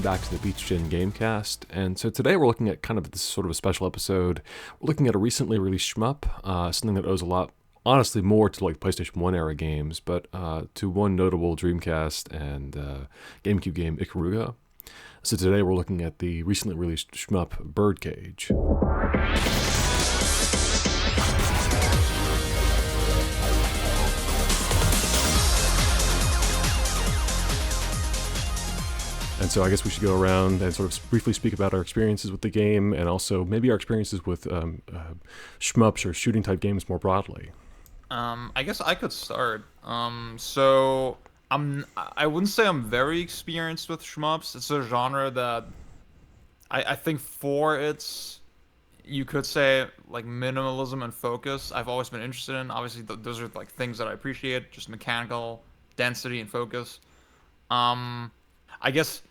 welcome back to the Beach Gen Gamecast. And so today we're looking at kind of this sort of a special episode. We're looking at a recently released shmup, something that owes a lot, honestly, more to like PlayStation 1 era games, but to one notable Dreamcast and GameCube game, Ikaruga. So today we're looking at the recently released shmup, BIRDCAGE. And so I guess we should go around and sort of briefly speak about our experiences with the game and also maybe our experiences with shmups or shooting type games more broadly. I guess I could start. So I wouldn't say I'm very experienced with shmups. It's a genre that I think for its, you could say, like minimalism and focus, I've always been interested in. Obviously, those are like things that I appreciate, just mechanical density and focus. I guess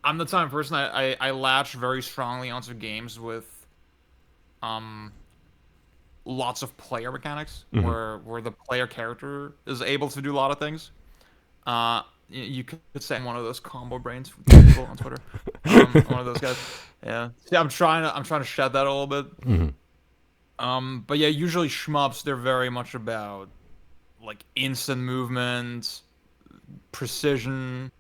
I'm the type of person I latch very strongly onto games with lots of player mechanics, where the player character is able to do a lot of things. You could say I'm one of those combo brains people on Twitter. I'm one of those guys. Yeah. See, I'm trying to shed that a little bit. But yeah, usually shmups, they're very much about like instant movement, precision,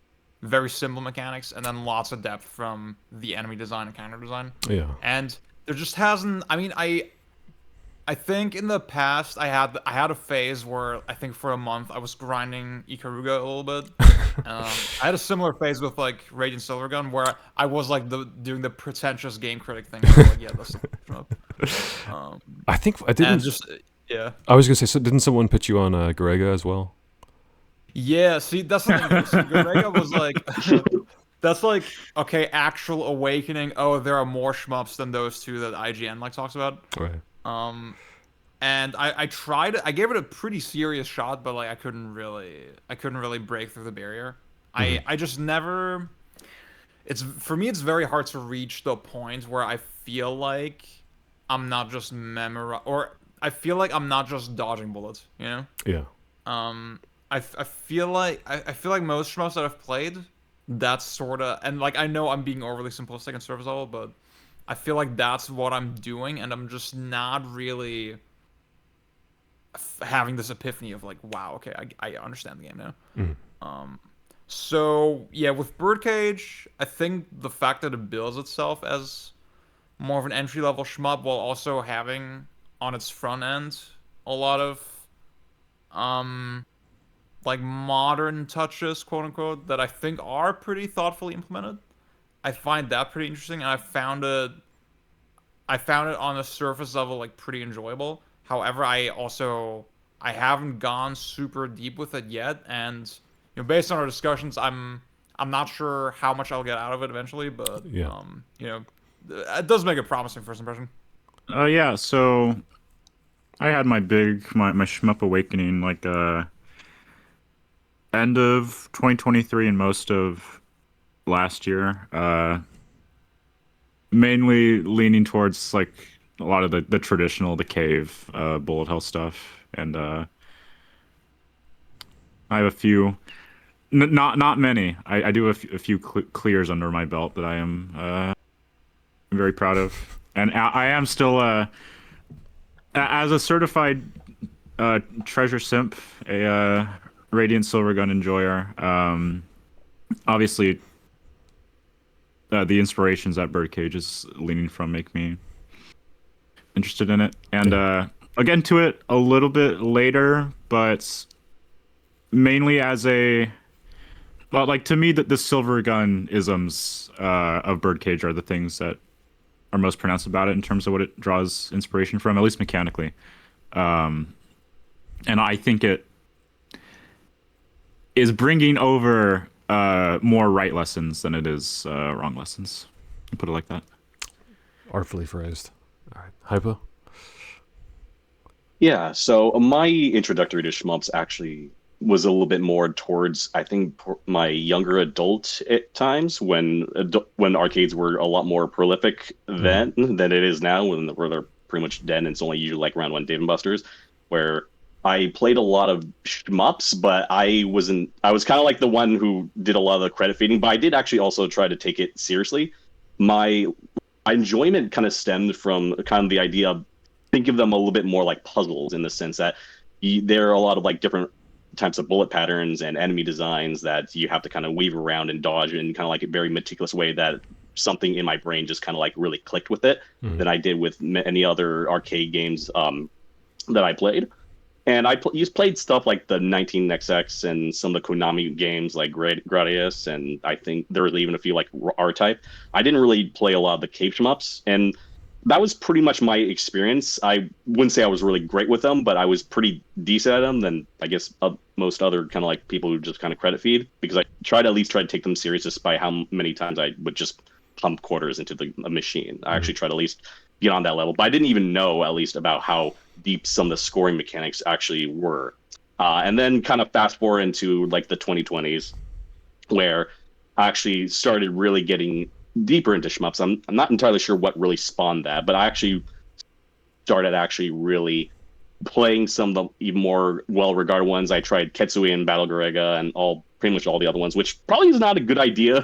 very simple mechanics, and then lots of depth from the enemy design and counter design. Yeah. And there just hasn't. I mean, I think in the past I had a phase where I think for a month I was grinding Ikaruga a little bit. I had a similar phase with like Radiant Silvergun where I was like doing the pretentious game critic thing. I was like, yeah, that's I think I didn't. And just yeah. I was gonna say, so didn't someone pitch you on Garega as well? Yeah, see, that's the thing. So Garega was like, that's like, okay, actual awakening. Oh, there are more shmups than those two that IGN like talks about. Right. And I tried it. I gave it a pretty serious shot, but like I couldn't really break through the barrier. I just never. For me, it's very hard to reach the point where I feel like I'm not just or I feel like I'm not just dodging bullets. You know? Yeah. I feel like most shmups that I've played, that's sort of, and like I know I'm being overly simplistic and surface level, but I feel like that's what I'm doing, and I'm just not really having this epiphany of like, wow, okay, I understand the game now. So yeah, with Birdcage, I think the fact that it bills itself as more of an entry level shmup while also having on its front end a lot of like modern touches, quote unquote, that I think are pretty thoughtfully implemented. I find that pretty interesting, and I found it on a surface level like pretty enjoyable. However, I haven't gone super deep with it yet, and you know, based on our discussions, I'm not sure how much I'll get out of it eventually, but Yeah. you know, it does make a promising first impression. Yeah, so I had my shmup awakening like end of 2023 and most of last year. Mainly leaning towards like a lot of the traditional, the cave, bullet hell stuff, and I have a few, not many. I do a few clears under my belt that I am very proud of, and I am still as a certified treasure simp, a Radiant Silvergun enjoyer. Obviously, the inspirations that Birdcage is leaning from make me interested in it, and I'll get into it a little bit later, but mainly as a, well, like to me, the Silvergun isms of Birdcage are the things that are most pronounced about it in terms of what it draws inspiration from, at least mechanically. And I think it is bringing over more right lessons than it is wrong lessons. I'll put it like that. Artfully phrased. All right. Hypo? Yeah, so my introductory to shmups actually was a little bit more towards, I think, my younger adult times when arcades were a lot more prolific than it is now, where they're pretty much dead and it's only usually like around when Dave and Buster's, where I played a lot of shmups, but I wasn't. I was kind of like the one who did a lot of the credit feeding, but I did actually also try to take it seriously. My enjoyment kind of stemmed from kind of the idea of think of them a little bit more like puzzles in the sense that there are a lot of like different types of bullet patterns and enemy designs that you have to kind of weave around and dodge in kind of like a very meticulous way that something in my brain just kind of like really clicked with it than I did with many other arcade games that I played. And you played stuff like the 19XX and some of the Konami games like Gradius, and I think there was even a few like R-Type. I didn't really play a lot of the Cape shmups, and that was pretty much my experience. I wouldn't say I was really great with them, but I was pretty decent at them than I guess most other kind of like people who just kind of credit feed, because I tried to at least try to take them serious despite how many times I would just pump quarters into a machine. I actually tried to at least get on that level, but I didn't even know at least about how deep some of the scoring mechanics actually were. And then kind of fast forward into like the 2020s, where I actually started really getting deeper into shmups. I'm not entirely sure what really spawned that, but I actually started actually really playing some of the even more well-regarded ones. I tried Ketsui and Battle Garega and pretty much all the other ones, which probably is not a good idea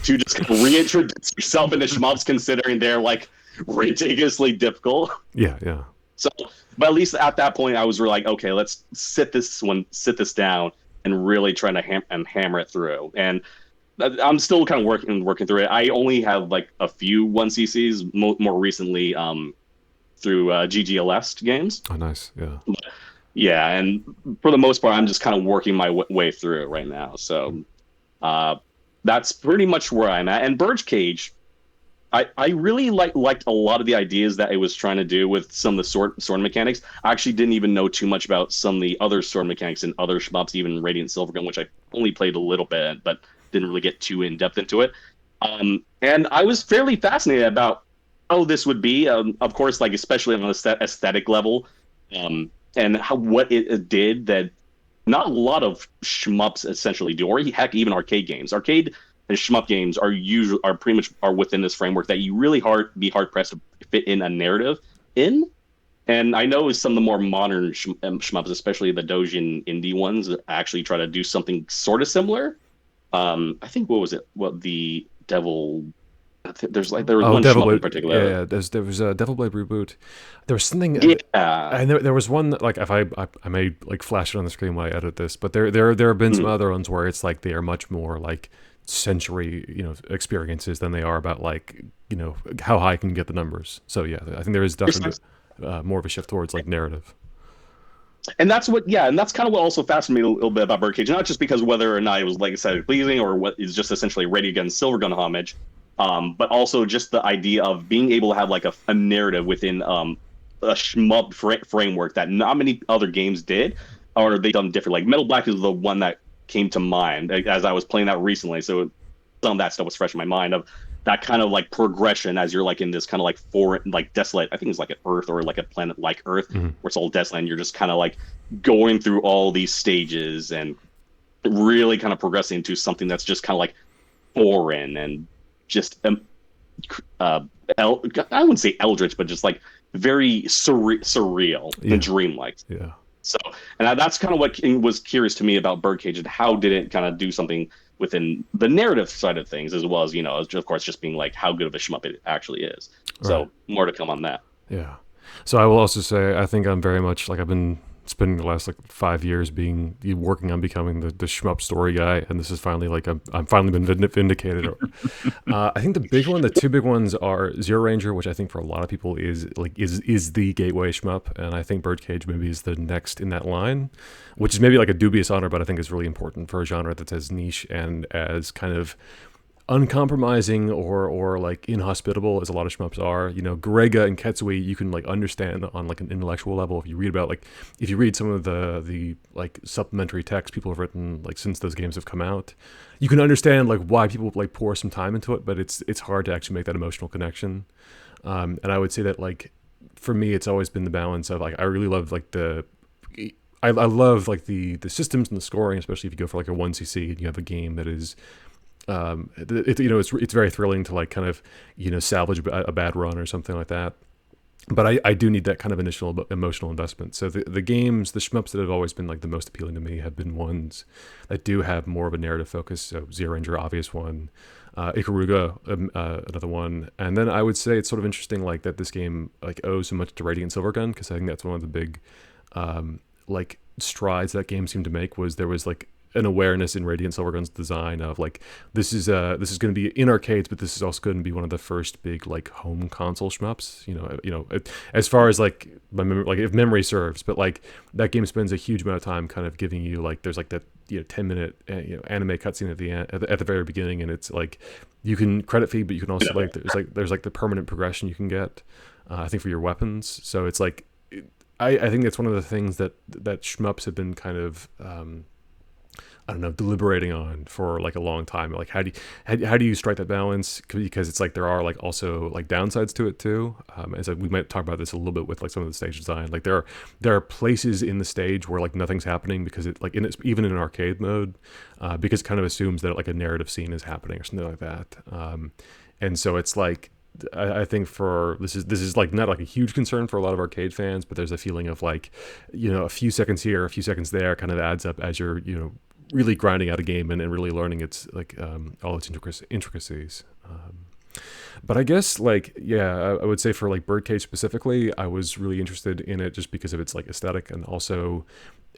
to just kind of reintroduce yourself into shmups, considering they're like ridiculously difficult. Yeah, yeah. So, but at least at that point, I was really like, okay, let's sit this down and really trying to hammer it through. And I'm still kind of working through it. I only have like a few 1CCs more recently through GGLS games. Oh, nice. Yeah. Yeah, and for the most part, I'm just kind of working my way through it right now. So that's pretty much where I'm at. And BIRDCAGE, I really liked a lot of the ideas that it was trying to do with some of the sword mechanics. I actually didn't even know too much about some of the other sword mechanics in other shmups, even Radiant Silvergun, which I only played a little bit, but didn't really get too in depth into it. And I was fairly fascinated about how this would be. Of course, like especially on an aesthetic level, and what it did that not a lot of shmups essentially do, or heck, even arcade games. Arcade and shmup games are pretty much within this framework that you really be hard pressed to fit in a narrative in. And I know some of the more modern shmups, especially the Dojin indie ones, actually try to do something sort of similar. I think what was it? What the Devil? There was one shmup in particular. Yeah, there was a Devil Blade reboot. There was something. Yeah, and there was one that, like, if I may like flash it on the screen while I edit this, but there have been some other ones where it's like they are much more like sensory experiences than they are about like how high can you get the numbers. So yeah, I think there is definitely more of a shift towards like narrative. And that's kind of what also fascinated me a little bit about BIRDCAGE, not just because whether or not it was like aesthetically pleasing or what is just essentially Ready Against Silvergun homage, but also just the idea of being able to have like a narrative within a shmup framework that not many other games did, or they done different. Like Metal Black is the one that came to mind as I was playing that recently, so some of that stuff was fresh in my mind of that kind of like progression as you're like in this kind of like foreign, like desolate, I think it's like an Earth or like a planet like Earth, where it's all desolate and you're just kind of like going through all these stages and really kind of progressing into something that's just kind of like foreign and just I wouldn't say eldritch, but just like very surreal and dreamlike. Yeah. So, and that's kind of what was curious to me about BIRDCAGE, and how did it kind of do something within the narrative side of things, as well as, of course, just being like how good of a shmup it actually is. Right. So more to come on that. Yeah. So I will also say, I think I'm very much like I've been spending the last like 5 years working on becoming the shmup story guy, and this is finally like I'm finally been vindicated. I think the two big ones are Zero Ranger, which I think for a lot of people is the gateway shmup, and I think BIRDCAGE maybe is the next in that line, which is maybe like a dubious honor, but I think is really important for a genre that's as niche and as kind of uncompromising or like inhospitable as a lot of shmups are. Garega and Ketsui you can like understand on like an intellectual level if you read some of the like supplementary text people have written like since those games have come out. You can understand like why people like pour some time into it, but it's hard to actually make that emotional connection. And I would say that like for me it's always been the balance of like I really love like I love like the systems and the scoring, especially if you go for like a 1cc and you have a game that is it's very thrilling to like kind of salvage a bad run or something like that. but I do need that kind of initial emotional investment. So the games, the shmups that have always been like the most appealing to me have been ones that do have more of a narrative focus. So Zero Ranger, obvious one, Ikaruga, another one, and then I would say it's sort of interesting like that this game like owes so much to Radiant Silvergun, because I think that's one of the big like strides that game seemed to make. Was there was like an awareness in Radiant Silvergun's design of like this is going to be in arcades, but this is also going to be one of the first big like home console shmups. As far as like like if memory serves, but like that game spends a huge amount of time kind of giving you like there's like that 10-minute anime cutscene at the end at the very beginning, and it's like you can credit feed, but you can also like there's the permanent progression you can get. I think for your weapons, so it's like I think that's one of the things that shmups have been kind of I don't know, deliberating on for like a long time. Like how do you strike that balance? Because it's like there are like also like downsides to it too. As we might talk about this a little bit with like some of the stage design. Like there are places in the stage where like nothing's happening because it like even in arcade mode, because it kind of assumes that like a narrative scene is happening or something like that. And so it's like I think for this is like not like a huge concern for a lot of arcade fans, but there's a feeling of like a few seconds here, a few seconds there, kind of adds up as you're really grinding out a game and really learning its like all its intricacies. But I guess like I would say for like Birdcage specifically, I was really interested in it just because of its like aesthetic, and also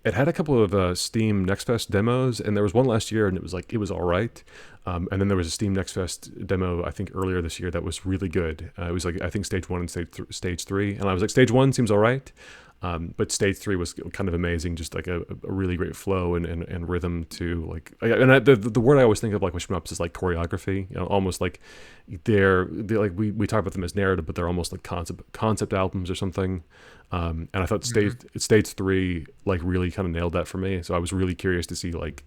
it had a couple of Steam Next Fest demos, and there was one last year and it was all right. And then there was a Steam Next Fest demo I think earlier this year that was really good. It was like I think stage 1 and stage 3, and I was like stage 1 seems all right. But stage 3 was kind of amazing, just like a really great flow and rhythm to like, the word I always think of like with shmups is like choreography, almost like they're like we talk about them as narrative, but they're almost like concept albums or something. And I thought stage 3 like really kind of nailed that for me. So I was really curious to see like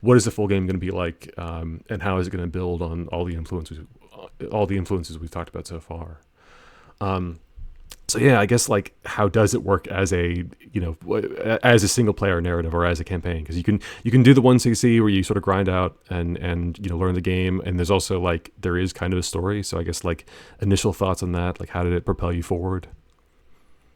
what is the full game going to be like, and how is it going to build on all the influences we've talked about so far. So yeah, I guess like how does it work as a as a single player narrative or as a campaign? Because you can do the 1cc where you sort of grind out and learn the game, and there's also like there is kind of a story. So I guess like initial thoughts on that, like how did it propel you forward?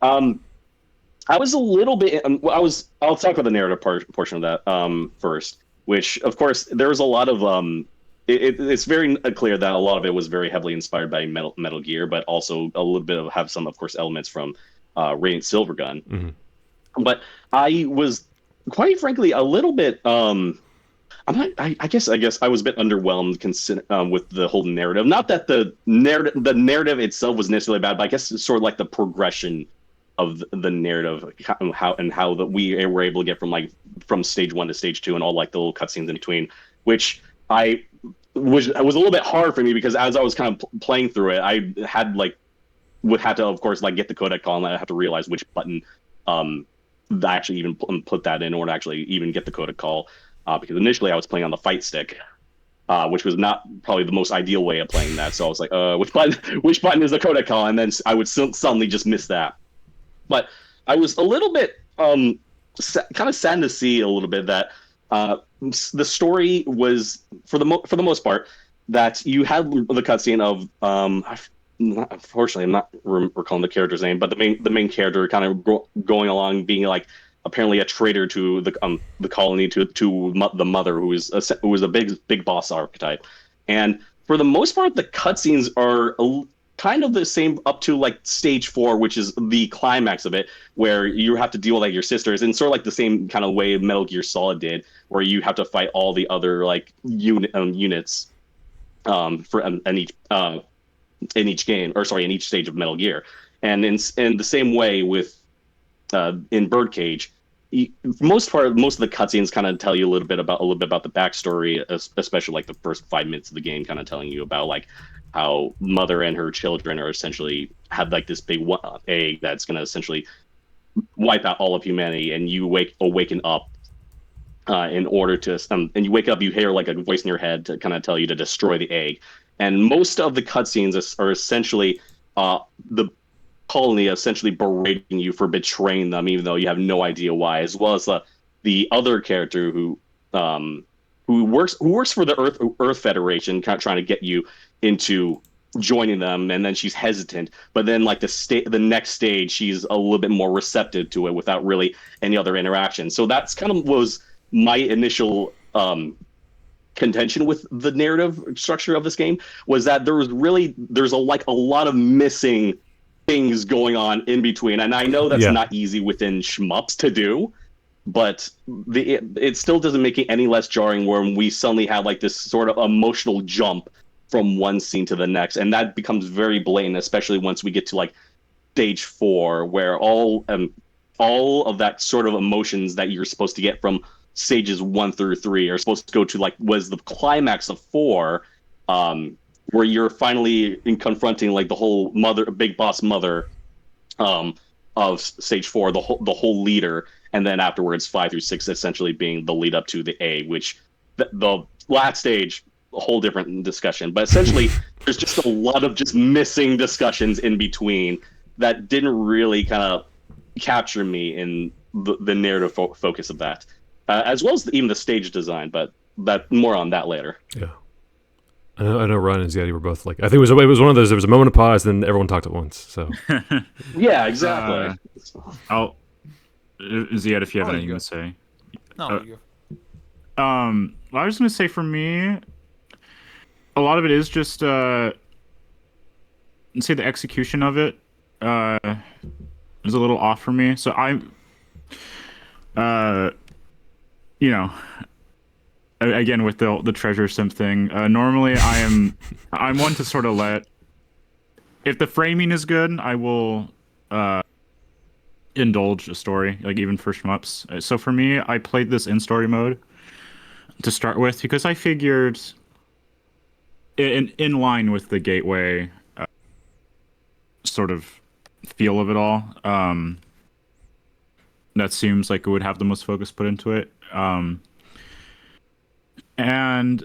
I was a little bit. I'll talk about the narrative portion of that first, which of course there was a lot of it's very clear that a lot of it was very heavily inspired by Metal Gear, but also a little bit of have some, of course, elements from Radiant Silvergun. Mm-hmm. But I was, quite frankly, a little bit. I guess I was a bit underwhelmed with the whole narrative. Not that the narrative itself was necessarily bad, but I guess it's sort of like the progression of the narrative, how that we were able to get from stage 1 to stage 2 and all like the little cutscenes in between, which was a little bit hard for me because as I was kind of playing through it, I had would have to, of course, like get the codec call, and I have to realize which button actually even put that in order to actually even get the codec call, because initially I was playing on the fight stick, which was not probably the most ideal way of playing that. So I was like, which button is the codec call? And then I would suddenly just miss that. But I was a little bit kind of sad to see a little bit that the story was for the most part that you had the cutscene of unfortunately I'm not recalling the character's name, but the main character kind of going along being like apparently a traitor to the colony to the mother who was a big boss archetype, and for the most part the cutscenes are kind of the same up to like stage 4, which is the climax of it, where you have to deal with like your sisters, and sort of like the same kind of way Metal Gear Solid did, where you have to fight all the other like units for in each game, or sorry, in each stage of Metal Gear. And in the same way with in Birdcage, most of the cutscenes kind of tell you a little bit about the backstory, especially like the first 5 minutes of the game, kind of telling you about like how mother and her children are essentially have like this big egg that's going to essentially wipe out all of humanity, and you awaken up in order to and you wake up, you hear like a voice in your head to kind of tell you to destroy the egg. And most of the cutscenes are essentially the colony essentially berating you for betraying them, even though you have no idea why, as well as the other character who works for the Earth Federation, kind of trying to get you into joining them, and then she's hesitant. But then like the next stage, she's a little bit more receptive to it without really any other interaction. So that's kind of was my initial contention with the narrative structure of this game, was that there's a lot of missing things going on in between. And I know that's Yeah. not easy within shmups to do, but it still doesn't make it any less jarring when we suddenly have like this sort of emotional jump from one scene to the next, and that becomes very blatant, especially once we get to like stage 4, where all of that sort of emotions that you're supposed to get from stages 1 through 3 are supposed to go to like was the climax of 4, where you're finally in confronting like the whole big boss mother of stage 4, the whole leader, and then afterwards 5 through 6 essentially being the lead up to the A, which the last stage, a whole different discussion. But essentially, there's just a lot of just missing discussions in between that didn't really kind of capture me in the narrative focus of that, as well as even the stage design. But more on that later. Yeah. I know Ryan and Ziadi were both like, I think it was one of those, there was a moment of pause, then everyone talked at once. So Yeah, exactly. Ziad, if you have Oh, anything you to say. No, you go. I was gonna say for me, a lot of it is just say the execution of it is a little off for me. So you know, again with the treasure simp thing. Normally, I'm one to sort of if the framing is good, I will indulge a story, like even for shmups. So for me, I played this in story mode to start with because I figured in line with the gateway sort of feel of it all. That seems like it would have the most focus put into it. And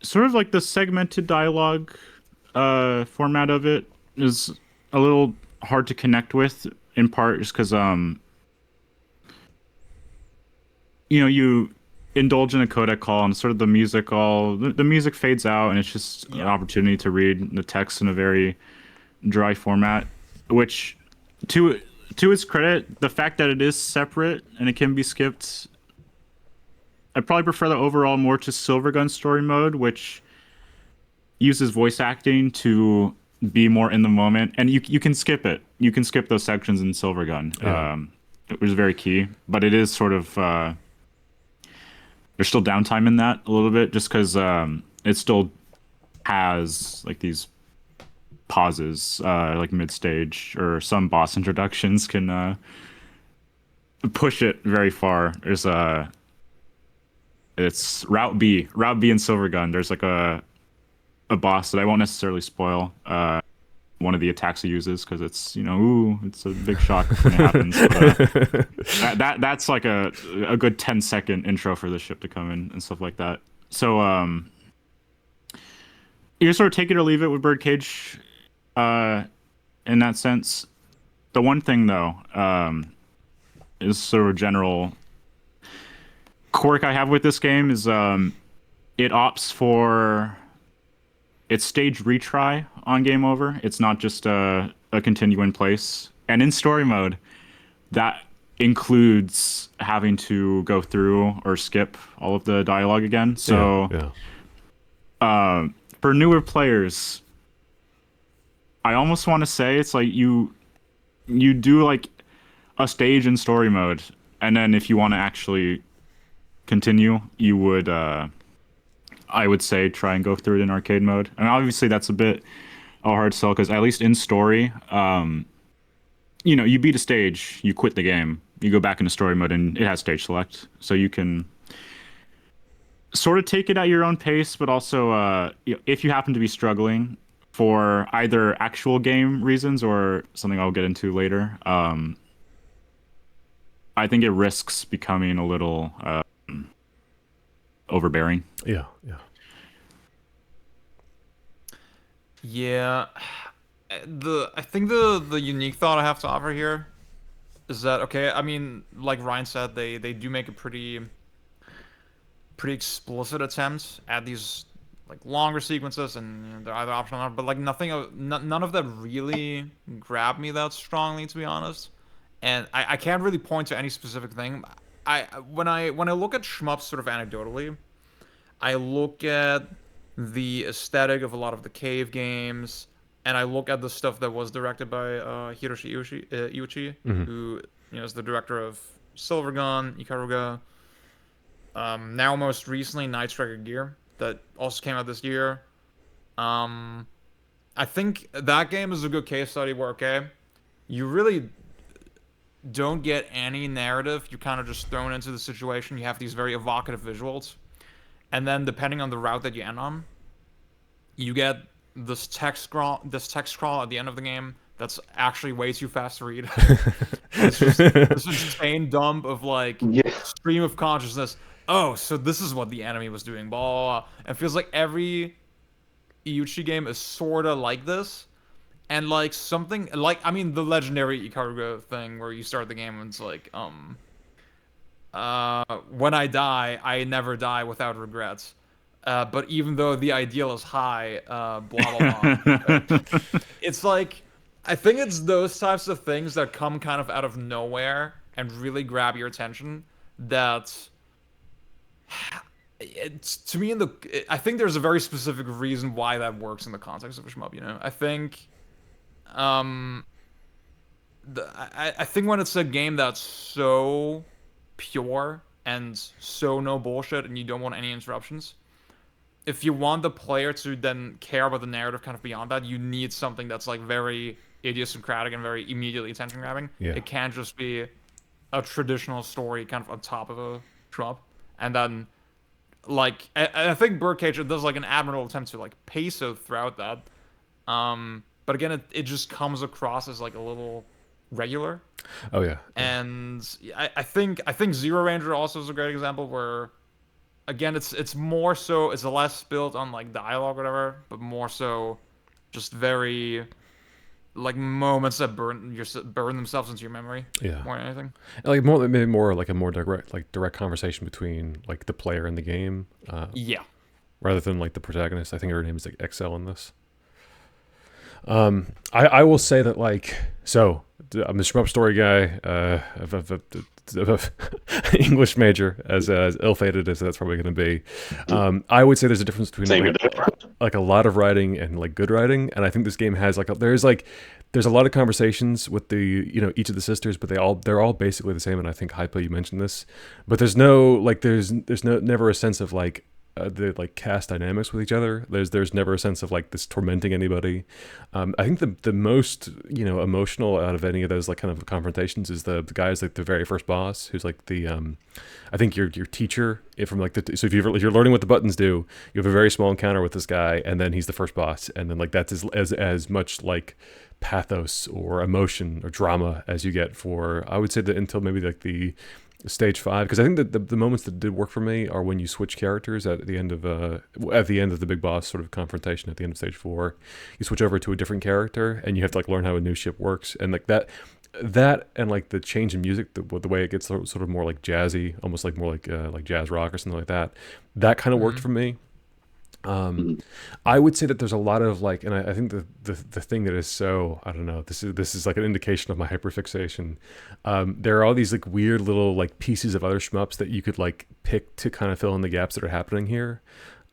sort of like the segmented dialogue format of it is a little hard to connect with, in part just because you indulge in a codec call and sort of the music fades out, and it's just an opportunity to read the text in a very dry format, which to its credit, the fact that it is separate and it can be skipped, I probably prefer the overall more to Silvergun story mode, which uses voice acting to be more in the moment, and you can skip it. You can skip those sections in Silvergun. Yeah. It was very key, but it is sort of there's still downtime in that a little bit, just because it still has like these pauses, like mid stage, or some boss introductions can push it very far. It's Route B in Silvergun. There's like a boss that I won't necessarily spoil. One of the attacks he uses, because it's it's a big shock when it happens. But, that's like a good 10-second intro for the ship to come in and stuff like that. So you sort of take it or leave it with Birdcage in that sense. The one thing though is sort of general quirk I have with this game is it opts for its stage retry on game over. It's not just a continue in place. And in story mode, that includes having to go through or skip all of the dialogue again. So for newer players, I almost want to say it's like you do like a stage in story mode, and then if you want to actually continue, you would I would say try and go through it in arcade mode. And obviously that's a bit a hard sell, because at least in story, you beat a stage, you quit the game, you go back into story mode, and it has stage select, so you can sort of take it at your own pace. But also, if you happen to be struggling for either actual game reasons or something I'll get into later, I think it risks becoming a little overbearing. Yeah. Yeah, I think the unique thought I have to offer here is that, okay, I mean, like Ryan said, they do make a pretty explicit attempt at these like longer sequences, and they're either optional or not. But like none of that really grabbed me that strongly, to be honest. And I can't really point to any specific thing. When I look at shmups sort of anecdotally, I look at the aesthetic of a lot of the cave games, and I look at the stuff that was directed by Hiroshi Iuchi, who is the director of Silvergun, Ikaruga, now most recently Night Striker Gear that also came out this year. I think that game is a good case study where you really don't get any narrative. You're kind of just thrown into the situation. You have these very evocative visuals, and then depending on the route that you end on, you get this text scroll at the end of the game that's actually way too fast to read. It's just this insane dump of like stream of consciousness. Oh, so this is what the enemy was doing. Blah, blah, blah. It feels like every Iuchi game is sort of like this. And like something like, I mean, the legendary Ikaruga thing where you start the game and it's like, when I die, I never die without regrets. But even though the ideal is high, blah blah blah. It's like, I think it's those types of things that come kind of out of nowhere and really grab your attention. That it's to me I think there's a very specific reason why that works in the context of a shmup. I think. I think when it's a game that's so pure and so no bullshit and you don't want any interruptions, if you want the player to then care about the narrative kind of beyond that, you need something that's like very idiosyncratic and very immediately attention grabbing. Yeah. It can't just be a traditional story kind of on top of a shmup. And then like I think BIRDCAGE does like an admirable attempt to like pace it throughout that. But again, it just comes across as like a little regular. Oh yeah. And I think Zero Ranger also is a great example where, again, it's more so it's less built on like dialogue or whatever, but more so just very like moments that burn themselves into your memory. Yeah. More than anything. Like maybe more like a more direct conversation between like the player and the game. Yeah. Rather than like the protagonist. I think her name is like Excel in this. I will say that like, so I'm the shmup story guy, English major, as ill-fated as that's probably going to be. I would say there's a difference between like a lot of writing and like good writing, and I think this game has like there's a lot of conversations with the each of the sisters, but they're all basically the same. And I think Hypa, you mentioned this, but there's never a sense of like the like cast dynamics with each other. There's never a sense of like this tormenting anybody. I think the most emotional out of any of those like kind of confrontations is the guy's like the very first boss, who's like the I think your teacher from like so if you're learning what the buttons do, you have a very small encounter with this guy, and then he's the first boss, and then like that's as much like pathos or emotion or drama as you get for, I would say, that until maybe like the stage 5, because I think that the moments that did work for me are when you switch characters at the end of the big boss sort of confrontation at the end of stage 4. You switch over to a different character and you have to like learn how a new ship works, and like that and like the change in music, the way it gets sort of more like jazzy, almost like more like jazz rock or something like that kind of worked for me. I would say that there's a lot of like, and I think the thing that is so, I don't know, this is like an indication of my hyperfixation. There are all these like weird little like pieces of other shmups that you could like pick to kind of fill in the gaps that are happening here.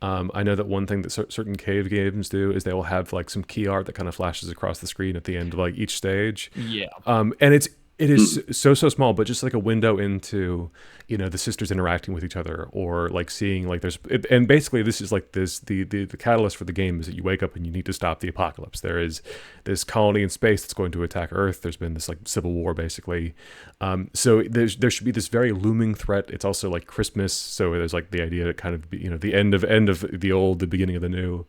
I know that one thing that certain cave games do is they will have like some key art that kind of flashes across the screen at the end of like each stage. Yeah. And it is so small, but just like a window into, the sisters interacting with each other, or like seeing like and basically this is like the catalyst for the game is that you wake up and you need to stop the apocalypse. There is this colony in space that's going to attack Earth. There's been this like civil war basically. So there should be this very looming threat. It's also like Christmas, so there's like the idea that kind of the end of the old, the beginning of the new.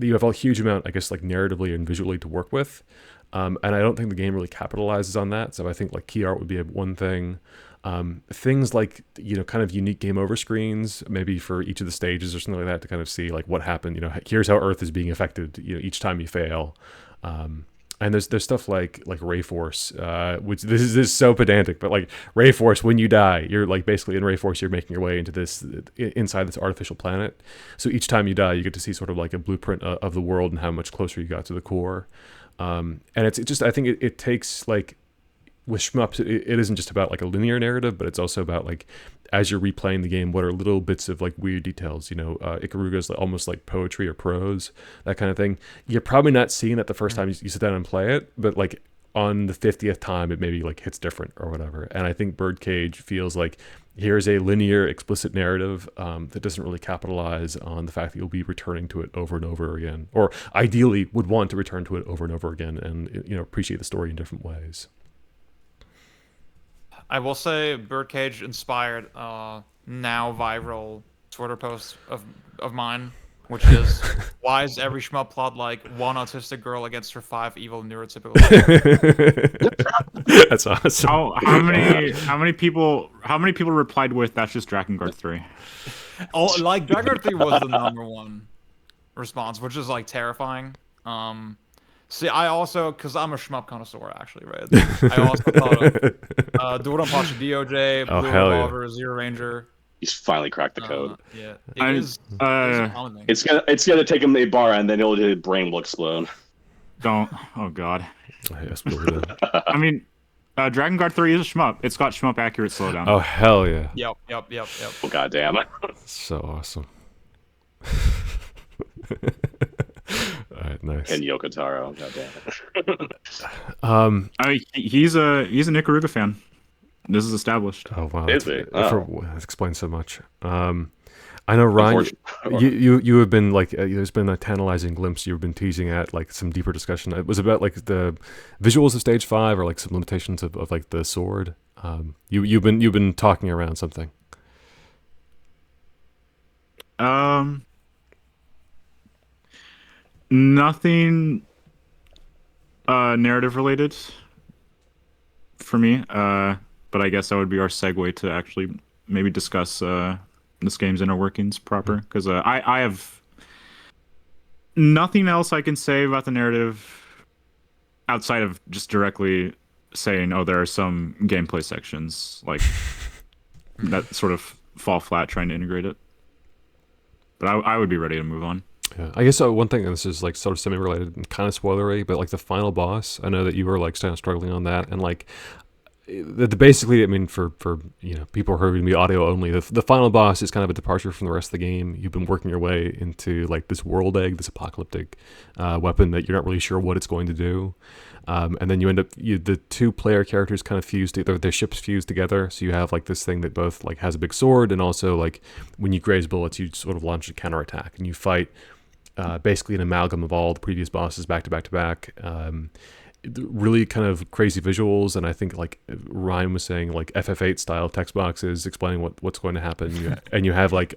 You have a huge amount, I guess, like narratively and visually to work with. And I don't think the game really capitalizes on that. So I think like key art would be one thing. Things like, kind of unique game over screens, maybe for each of the stages or something like that, to kind of see like what happened. Here's how Earth is being affected, each time you fail. And there's stuff like Rayforce, which this is so pedantic, but like Rayforce, when you die, you're like basically in Rayforce, you're making your way into this inside this artificial planet. So each time you die, you get to see sort of like a blueprint of the world and how much closer you got to the core. And it just I think it takes like with shmups, it isn't just about like a linear narrative, but it's also about like as you're replaying the game, what are little bits of like weird details, Ikaruga's like, almost like poetry or prose, that kind of thing. You're probably not seeing that the first time you sit down and play it, but like on the 50th time, it maybe like hits different or whatever. And I think Birdcage feels like here's a linear, explicit narrative that doesn't really capitalize on the fact that you'll be returning to it over and over again, or ideally would want to return to it over and over again and, appreciate the story in different ways. I will say Birdcage inspired now viral Twitter post of mine, which is why is every shmup plot like one autistic girl against her 5 evil neurotypical? That's awesome. How many people replied with that's just Drakengard 3? Oh, like Drakengard 3 was the #1 response, which is like terrifying. See, I also, because I'm a shmup connoisseur, actually, right? I also thought of Duranpachi DOJ, Oh, Blue hell yeah. Revolver, Zero Ranger. He's finally cracked the code. Yeah, I- It's gonna take him a bar, and then his brain will explode. Don't. Oh God. Yes, really. I mean, Drakengard 3 is a shmup. It's got shmup accurate slowdown. Oh, hell yeah. Yep. Oh goddamn! So awesome. All right, nice. And Yoko Taro, goddamn. I mean, he's an Ikaruga fan. This is established. Oh wow, Is it? Oh. That explains so much. I know, Ryan, you have been like there's been a tantalizing glimpse you've been teasing at like some deeper discussion. It was about like the visuals of Stage 5 or like some limitations of like the sword. You've been talking around something. Nothing narrative related for me. But I guess that would be our segue to actually maybe discuss this game's inner workings proper, because I have nothing else I can say about the narrative outside of just directly saying, oh, there are some gameplay sections like that sort of fall flat trying to integrate it. But I would be ready to move on. Yeah, I guess one thing, and this is like sort of semi-related and kind of spoilery, but like the final boss, I know that you were like kind of struggling on that, and like basically, I mean, for people who are going to be audio only, the final boss is kind of a departure from the rest of the game. You've been working your way into like this world egg, this apocalyptic weapon that you're not really sure what it's going to do, and then you end up the 2 player characters kind of fused, their ships fused together, so you have like this thing that both like has a big sword, and also like when you graze bullets, you sort of launch a counterattack, and you fight basically an amalgam of all the previous bosses back to back to back. Really kind of crazy visuals, and I think like Ryan was saying, like FF8 style text boxes explaining what's going to happen, and you have like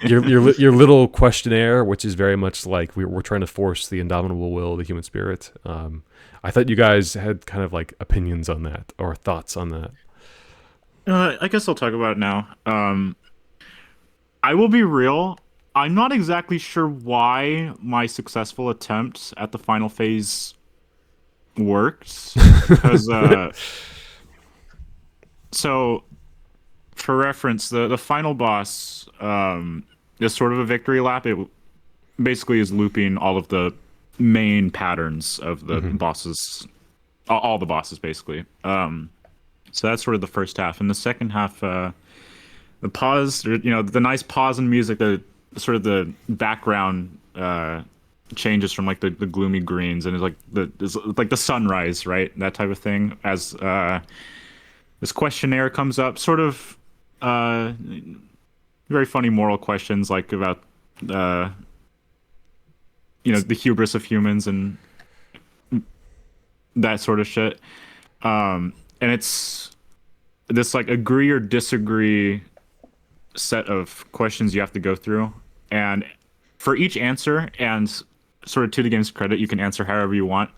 your little questionnaire, which is very much like we're trying to force the indomitable will of the human spirit. I thought you guys had kind of like opinions on that or thoughts on that. I guess I'll talk about it now. I will be real. I'm not exactly sure why my successful attempt at the final phase worked, because so for reference, the final boss is sort of a victory lap. It basically is looping all of the main patterns of the bosses, all the bosses basically. So that's sort of the first half, and the second half, the pause, the nice pause in music, the sort of the background changes from like the gloomy greens, and it's like the sunrise, right? That type of thing. As this questionnaire comes up, sort of very funny moral questions, like about the hubris of humans and that sort of shit. And it's this like agree or disagree set of questions you have to go through, and for each answer, and sort of to the game's credit, you can answer however you want.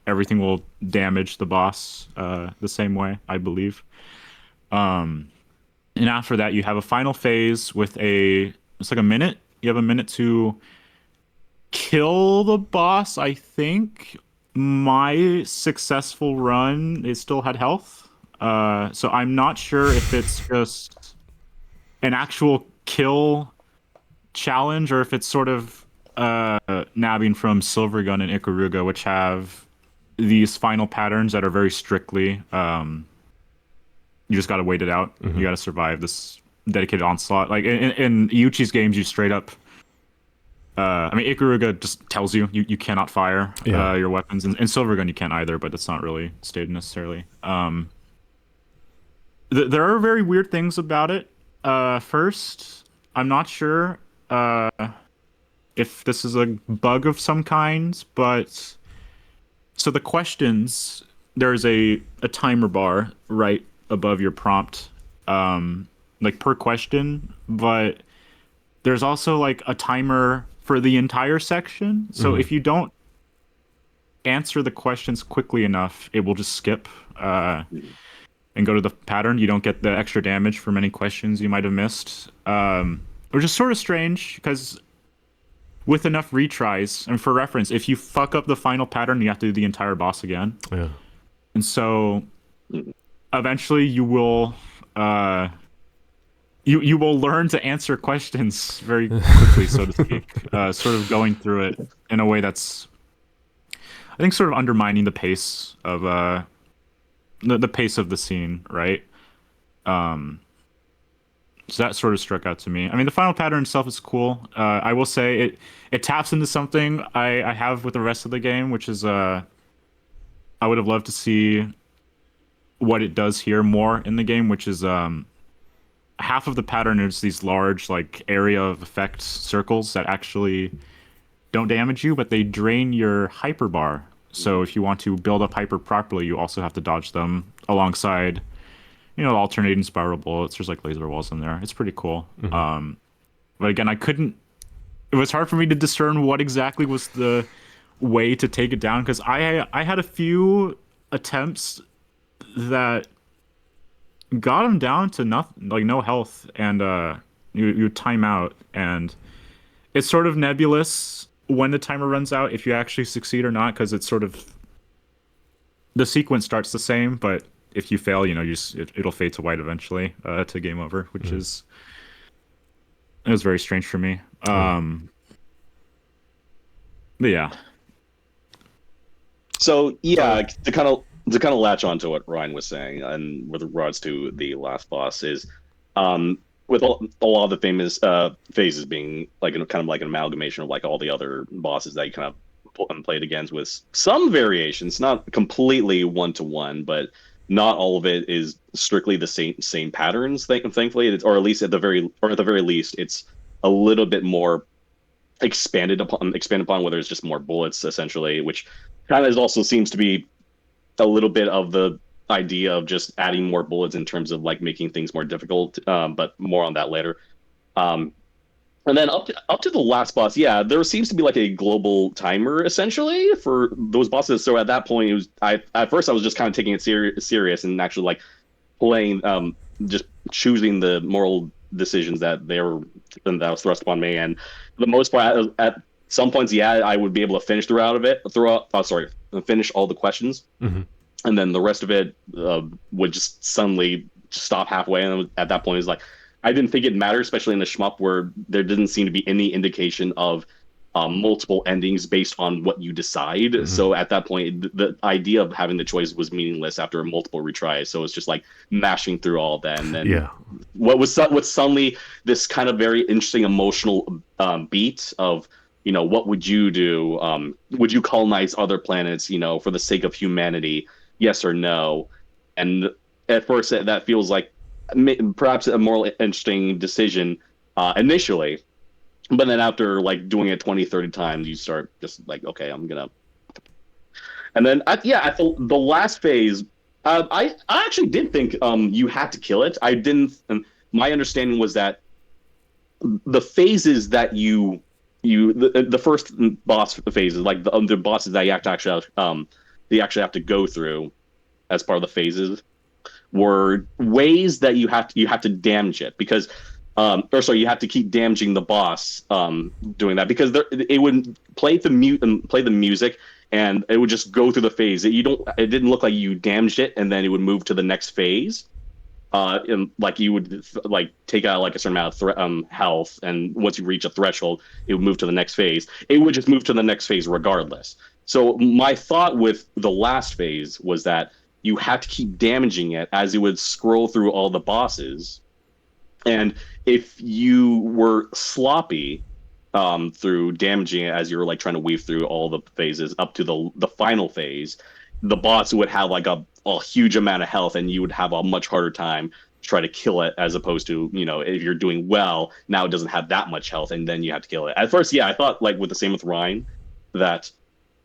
Everything will damage the boss the same way, I believe. And after that, you have a final phase with it's like a minute. You have a minute to kill the boss, I think, my successful run, it still had health. So I'm not sure if it's just an actual kill challenge or if it's sort of nabbing from Silvergun and Ikaruga, which have these final patterns that are very strictly you just got to wait it out. You got to survive this dedicated onslaught. Like in Iuchi's games, you straight up. I mean, Ikaruga just tells you cannot fire your weapons, and Silvergun you can't either, but that's not really stated necessarily. There are very weird things about it. First, I'm not sure if this is a bug of some kind, but so the questions, there's a timer bar right above your prompt, like per question, but there's also like a timer for the entire section. So if you don't answer the questions quickly enough, it will just skip and go to the pattern. You don't get the extra damage from any questions you might have missed, which is sort of strange because with enough retries, and for reference, if you fuck up the final pattern, you have to do the entire boss again. Yeah. And so eventually you will you will learn to answer questions very quickly, so to speak, sort of going through it in a way that's, I think, sort of undermining the pace of the pace of the scene, right? So that sort of struck out to me. I mean, the final pattern itself is cool. I will say it taps into something I have with the rest of the game, which is I would have loved to see what it does here more in the game, which is half of the pattern is these large like area of effect circles that actually don't damage you, but they drain your hyper bar. So if you want to build up hyper properly, you also have to dodge them alongside, alternating spiral bullets. There's like laser walls in there. It's pretty cool. But again, it was hard for me to discern what exactly was the way to take it down, because I had a few attempts that got him down to nothing, like no health, and you time out, and it's sort of nebulous when the timer runs out if you actually succeed or not, because it's sort of, the sequence starts the same, but if you fail, it'll fade to white eventually to game over, which is, it was very strange for me. But yeah. So yeah, to kind of latch on to what Ryan was saying, and with regards to the last boss, is with a lot of the famous phases being like kind of like an amalgamation of like all the other bosses that you kind of played against, with some variations, not completely one-to-one, but not all of it is strictly the same patterns. Thankfully, or at least at the very least, it's a little bit more expanded upon, whether it's just more bullets essentially, which kind of also seems to be a little bit of the idea of just adding more bullets in terms of like making things more difficult, but more on that later. And then up to the last boss, yeah, there seems to be like a global timer essentially for those bosses. So at that point, it was at first I was just kind of taking it serious and actually like playing, just choosing the moral decisions that was thrust upon me. And for the most part, at some points, yeah, I would be able to finish finish all the questions, and then the rest of it would just suddenly stop halfway. And at that point, it's like, I didn't think it mattered, especially in the shmup where there didn't seem to be any indication of multiple endings based on what you decide. So at that point, the idea of having the choice was meaningless after multiple retries. So it's just like mashing through all of that. And then what's suddenly this kind of very interesting emotional beat of, what would you do? Would you colonize other planets, for the sake of humanity? Yes or no? And at first that feels like perhaps a more interesting decision initially, but then after like doing it 20-30 times, you start just like, okay, I'm gonna. And then at the last phase, I actually did think you had to kill it. I didn't. My understanding was that the phases that the first boss phases, like the bosses that you actually have to go through as part of the phases, were ways that you have to damage it, because you have to keep damaging the boss doing that, because it would play the music, and it would just go through the phase. It didn't look like you damaged it, and then it would move to the next phase. And like you would like take out like a certain amount of health, and once you reach a threshold, it would move to the next phase. It would just move to the next phase regardless. So my thought with the last phase was that you have to keep damaging it as it would scroll through all the bosses, and if you were sloppy through damaging it as you were like trying to weave through all the phases up to the final phase, the boss would have like a huge amount of health, and you would have a much harder time to try to kill it, as opposed to, you know, if you're doing well, now it doesn't have that much health, and then you have to kill it. At first, yeah, I thought like with the same with Rhine, that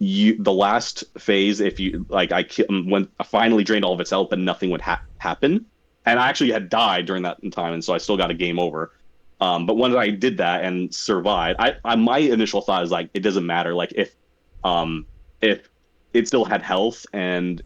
the last phase, if you like, when I finally drained all of its health, but nothing would happen, and I actually had died during that time, and so I still got a game over. But when I did that and survived, my initial thought is like, it doesn't matter. Like if it still had health and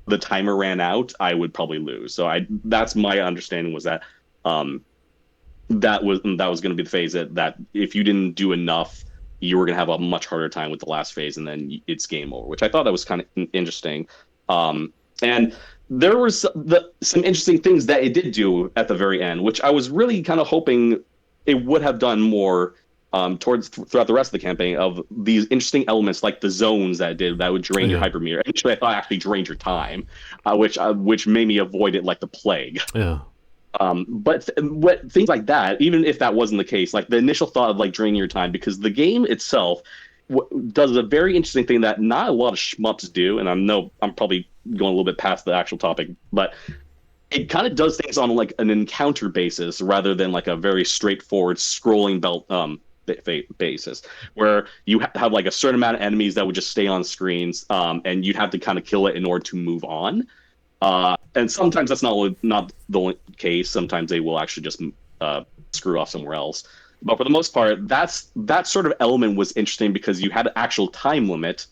the timer ran out, I would probably lose. So that's my understanding, was that that was going to be the phase that if you didn't do enough, you were going to have a much harder time with the last phase, and then it's game over. Which I thought that was kind of interesting. And there were some interesting things that it did do at the very end, which I was really kind of hoping it would have done more throughout the rest of the campaign, of these interesting elements like the zones that it did that would drain your hypermeter. Initially, I thought it actually drained your time, which made me avoid it like the plague. Yeah. But things like that, even if that wasn't the case, like the initial thought of like draining your time, because the game itself does a very interesting thing that not a lot of shmups do, and I know I'm probably going a little bit past the actual topic, but it kind of does things on like an encounter basis rather than like a very straightforward scrolling belt basis, where you have like a certain amount of enemies that would just stay on screens, and you'd have to kind of kill it in order to move on. And sometimes that's not the only case. Sometimes they will actually just screw off somewhere else. But for the most part, that sort of element was interesting because you had an actual time limit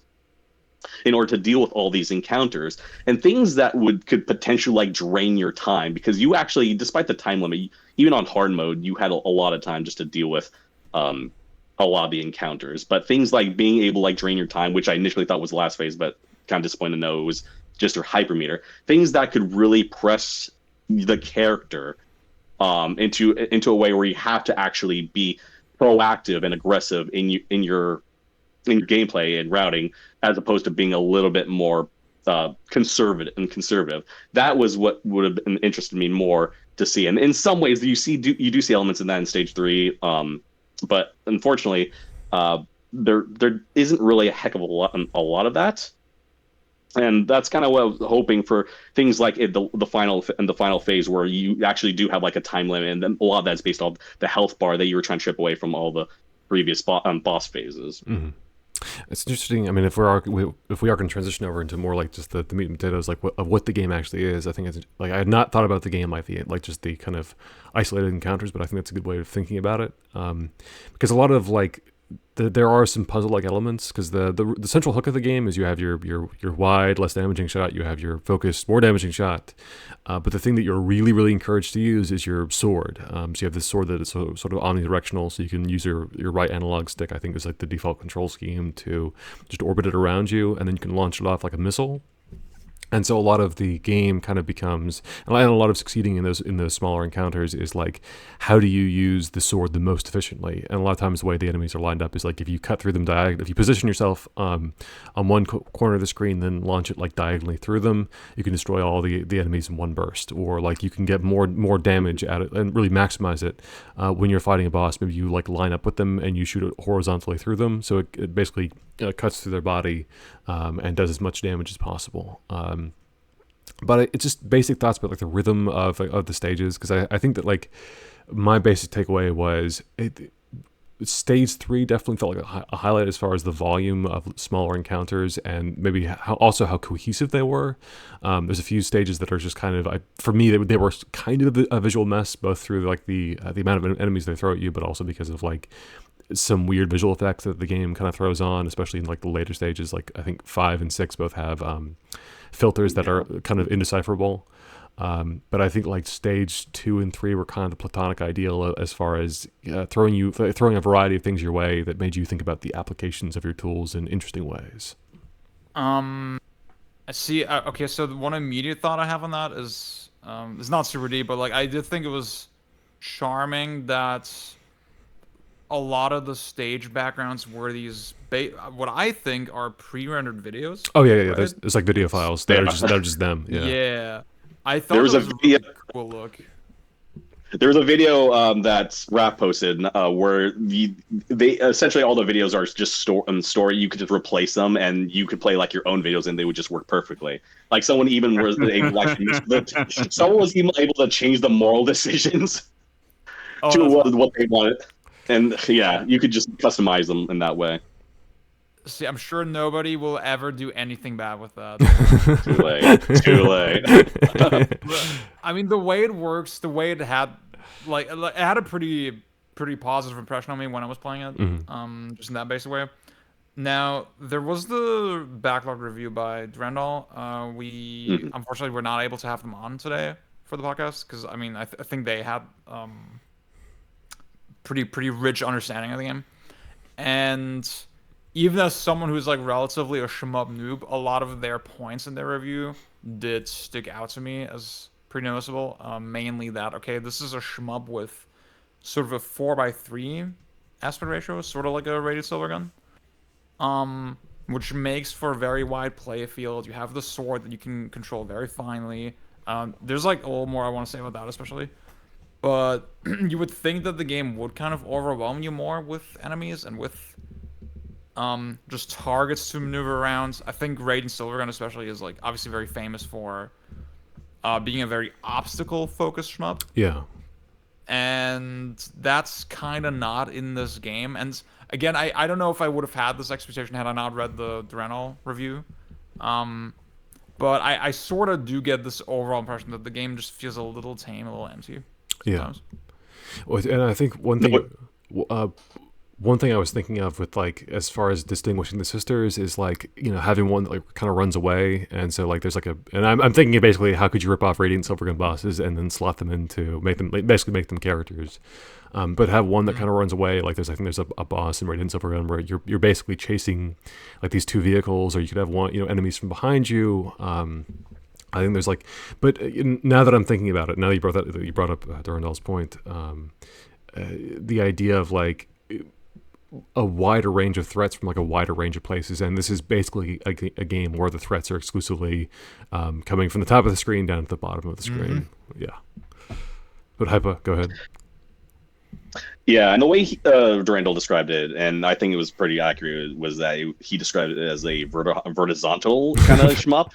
in order to deal with all these encounters and things that could potentially like drain your time, because you actually, despite the time limit, even on hard mode, you had a lot of time just to deal with a lot of the encounters. But things like being able to like drain your time, which I initially thought was the last phase, but kind of disappointed to know it was just your hypermeter, things that could really press the character into a way where you have to actually be proactive and aggressive in your gameplay and routing, as opposed to being a little bit more conservative. That was what would have interested me more to see. And in some ways, you do see elements in that in stage 3, but unfortunately, there isn't really a heck of a lot of that. And that's kind of what I was hoping for, things like the final phase, where you actually do have like a time limit, and then a lot of that's based on the health bar that you were trying to chip away from all the previous boss phases. Mm-hmm. It's interesting. I mean, if we are going to transition over into more like just the meat and potatoes, like what the game actually is, I think it's like, I had not thought about the game like just the kind of isolated encounters, but I think that's a good way of thinking about it, because a lot of like there are some puzzle-like elements, because the central hook of the game is you have your wide, less damaging shot, you have your focused, more damaging shot, but the thing that you're really, really encouraged to use is your sword. So you have this sword that is sort of omnidirectional, so you can use your right analog stick, I think is like the default control scheme, to just orbit it around you, and then you can launch it off like a missile. And so a lot of the game kind of becomes, and a lot of succeeding in those smaller encounters is like, how do you use the sword the most efficiently? And a lot of times the way the enemies are lined up is like, if you cut through them if you position yourself on one corner of the screen, then launch it like diagonally through them, you can destroy all the enemies in one burst. Or like you can get more damage at it and really maximize it when you're fighting a boss. Maybe you like line up with them and you shoot it horizontally through them, so it basically cuts through their body and does as much damage as possible. But it's just basic thoughts about like the rhythm of the stages, because I think that like my basic takeaway was stage 3 definitely felt like a highlight as far as the volume of smaller encounters, and maybe how cohesive they were. There's a few stages that are just kind of, for me, they were kind of a visual mess, both through like the amount of enemies they throw at you, but also because of like some weird visual effects that the game kind of throws on, especially in like the later stages. Like I think 5 and 6 both have filters that are kind of indecipherable. But I think like stage 2 and 3 were kind of the platonic ideal as far as throwing a variety of things your way that made you think about the applications of your tools in interesting ways. I see. Okay, so the one immediate thought I have on that is, it's not super deep, but like I did think it was charming that a lot of the stage backgrounds were these what I think are pre-rendered videos, Oh yeah. right? There's like video files Yeah. that are just them. Yeah. Yeah, I There thought was that a was a video. really cool look. There was a video that Raph posted where they essentially all the videos are just story. You could just replace them, and you could play like your own videos, and they would just work perfectly. Like someone even was able to actually someone was even able to change the moral decisions Oh, to that's awesome. what they wanted, and yeah, you could just customize them in that way. See, I'm sure nobody will ever do anything bad with that. Too late. Too late. I mean, the way it works, the way it had, it had a pretty positive impression on me when I was playing it. Just in that basic way. Now, there was the backlog review by Durandal. We Mhm. unfortunately were not able to have them on today for the podcast because I mean, I think they had pretty rich understanding of the game, and even as someone who's like relatively a shmup noob, a lot of their points in their review did stick out to me as pretty noticeable. Mainly that, okay, this is a shmup with sort of a 4:3 aspect ratio, sort of like a rated silver gun, which makes for a very wide play field. You have the sword that you can control very finely. There's like a little more I want to say about that, especially. But you would think that the game would kind of overwhelm you more with enemies and with just targets to maneuver around. I think Raiden Silvergun especially is like obviously very famous for being a very obstacle focused shmup, Yeah. and that's kind of not in this game. And again, I don't know if I would have had this expectation had I not read the Duranol review. But I sort of do get this overall impression that the game just feels a little tame, a little empty Yeah. sometimes. Well, and I think one thing I was thinking of with like as far as distinguishing the sisters is like having one that like kind of runs away, and so like there's like and I'm thinking basically how could you rip off Radiant Silvergun bosses and then slot them into basically make them characters, but have one that kind of runs away. Like I think there's a boss in Radiant Silvergun where you're basically chasing like these two vehicles, or you could have one enemies from behind you. I think there's like, but now that I'm thinking about it, now that you brought up Durandal's point, the idea of like a wider range of threats from like a wider range of places, and this is basically a game where the threats are exclusively coming from the top of the screen down to the bottom of the screen. Yeah. But Hypa, go ahead. Yeah, and the way Durandal described it, and I think it was pretty accurate, was that he described it as a vertical kind of shmup,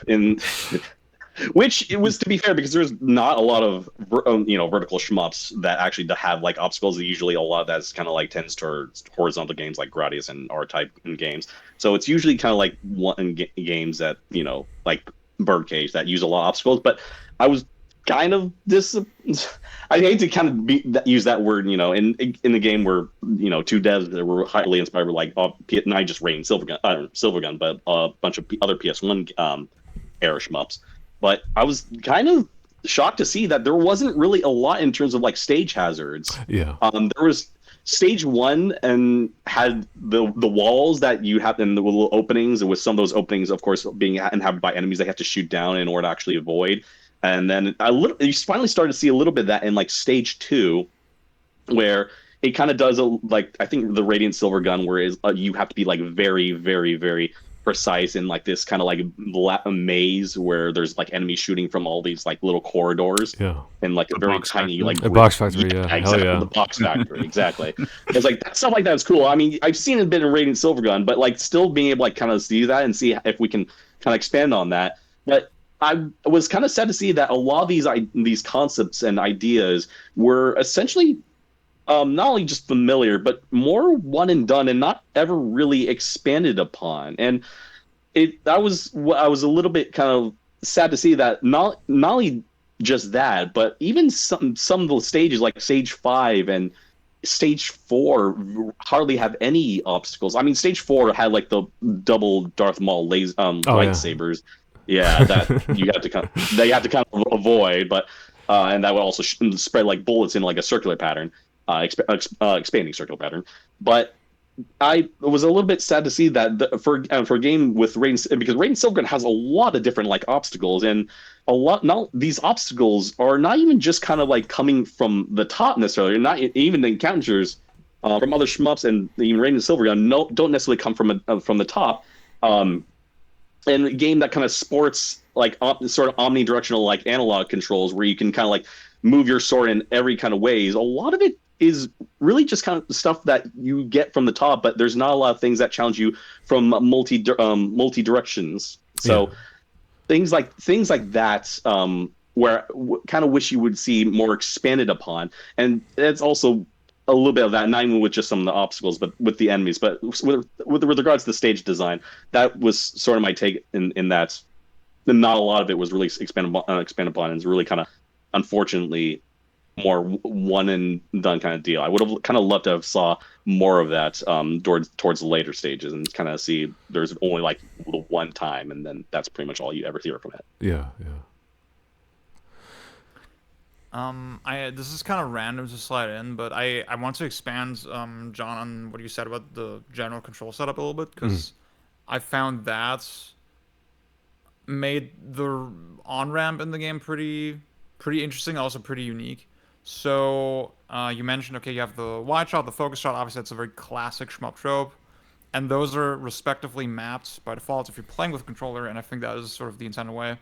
which it was, to be fair, because there's not a lot of vertical shmups that actually have like obstacles. Usually a lot of that's kind of like tends towards horizontal games like Gradius and R-type games. So it's usually kind of like games that like Birdcage that use a lot of obstacles. But I was kind of I hate to kind of use that word, in the game where two devs that were highly inspired were like not just Rain Silvergun, but a bunch of other PS1 era shmups. But I was kind of shocked to see that there wasn't really a lot in terms of like stage hazards. Yeah. There was stage one and had the walls that you have in the little openings, and with some of those openings, of course, being inhabited by enemies they have to shoot down in order to actually avoid. And then you finally started to see a little bit of that in like stage two, where it kind of does like I think the Radiant Silver Gun, where you have to be like very, very, very precise in like this kind of like maze where there's like enemies shooting from all these like little corridors. Yeah. And like a very tiny like a box factory. Yeah. Hell exactly, yeah. the box factory, exactly. It's like that stuff like that is cool. I mean, I've seen it a bit in Radiant Silvergun, but like still being able to like kind of see that and see if we can kind of expand on that. But I was kind of sad to see that a lot of these concepts and ideas were essentially not only just familiar, but more one and done, and not ever really expanded upon. And I was a little bit kind of sad to see that not only just that, but even some of the stages like stage 5 and stage 4 hardly have any obstacles. I mean, stage 4 had like the double Darth Maul lightsabers. Yeah, that they have to kind of avoid, but and that would also spread like bullets in like a circular pattern. Expanding circular pattern. But I was a little bit sad to see that for a game with Raiden, because Raiden Silvergun has a lot of different like obstacles, and a lot not these obstacles are not even just kind of like coming from the top necessarily, not even the encounters from other shmups and even Raiden Silvergun no don't necessarily come from the top. Um, and a game that kind of sports like sort of omnidirectional like analog controls where you can kind of like move your sword in every kind of ways. A lot of it is really just kind of stuff that you get from the top, but there's not a lot of things that challenge you from multi directions. Yeah. So things like that, where kind of wish you would see more expanded upon, and it's also a little bit of that, not even with just some of the obstacles, but with the enemies. But with regards to the stage design, that was sort of my take in that. Not a lot of it was really expanded upon, and it's really kind of unfortunately more one and done kind of deal. I would have kind of loved to have saw more of that towards the later stages and kind of see there's only like the one time, and then that's pretty much all you ever hear from it. Yeah, yeah. This is kind of random to slide in, but I want to expand, John, on what you said about the general control setup a little bit, because I found that made the on ramp in the game pretty interesting, also pretty unique. So you mentioned, okay, you have the wide shot, the focus shot. Obviously, that's a very classic shmup trope, and those are respectively mapped by default if you're playing with a controller, and I think that is sort of the intended way.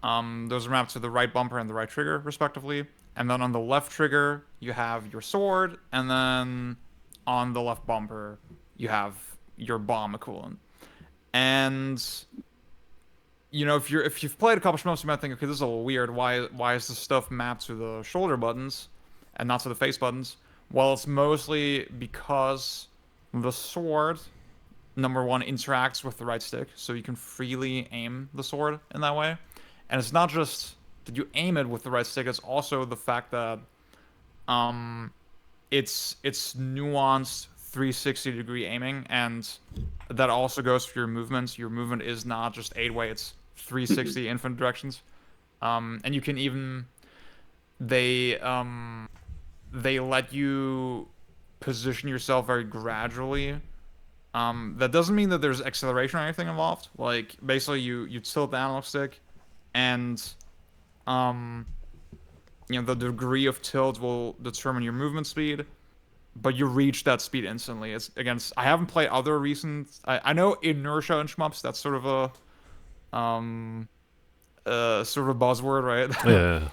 Those are mapped to the right bumper and the right trigger, respectively. And then on the left trigger, you have your sword, and then on the left bumper, you have your bomb equivalent. And you know, if you've played a couple shmups, you might think, okay, this is a little weird. Why is this stuff mapped to the shoulder buttons and not to the face buttons? Well, it's mostly because the sword, number one, interacts with the right stick, so you can freely aim the sword in that way. And it's not just that you aim it with the right stick; it's also the fact that it's nuanced 360-degree aiming, and that also goes for your movements. Your movement is not just 8-way; it's 360 infinite directions. And you can even they let you position yourself very gradually. That doesn't mean that there's acceleration or anything involved. Like basically, you tilt the analog stick, and you know, the degree of tilt will determine your movement speed, but you reach that speed instantly. It's against. I haven't played other recent. I know inertia and shmups. That's sort of a sort of a buzzword, right? Yeah.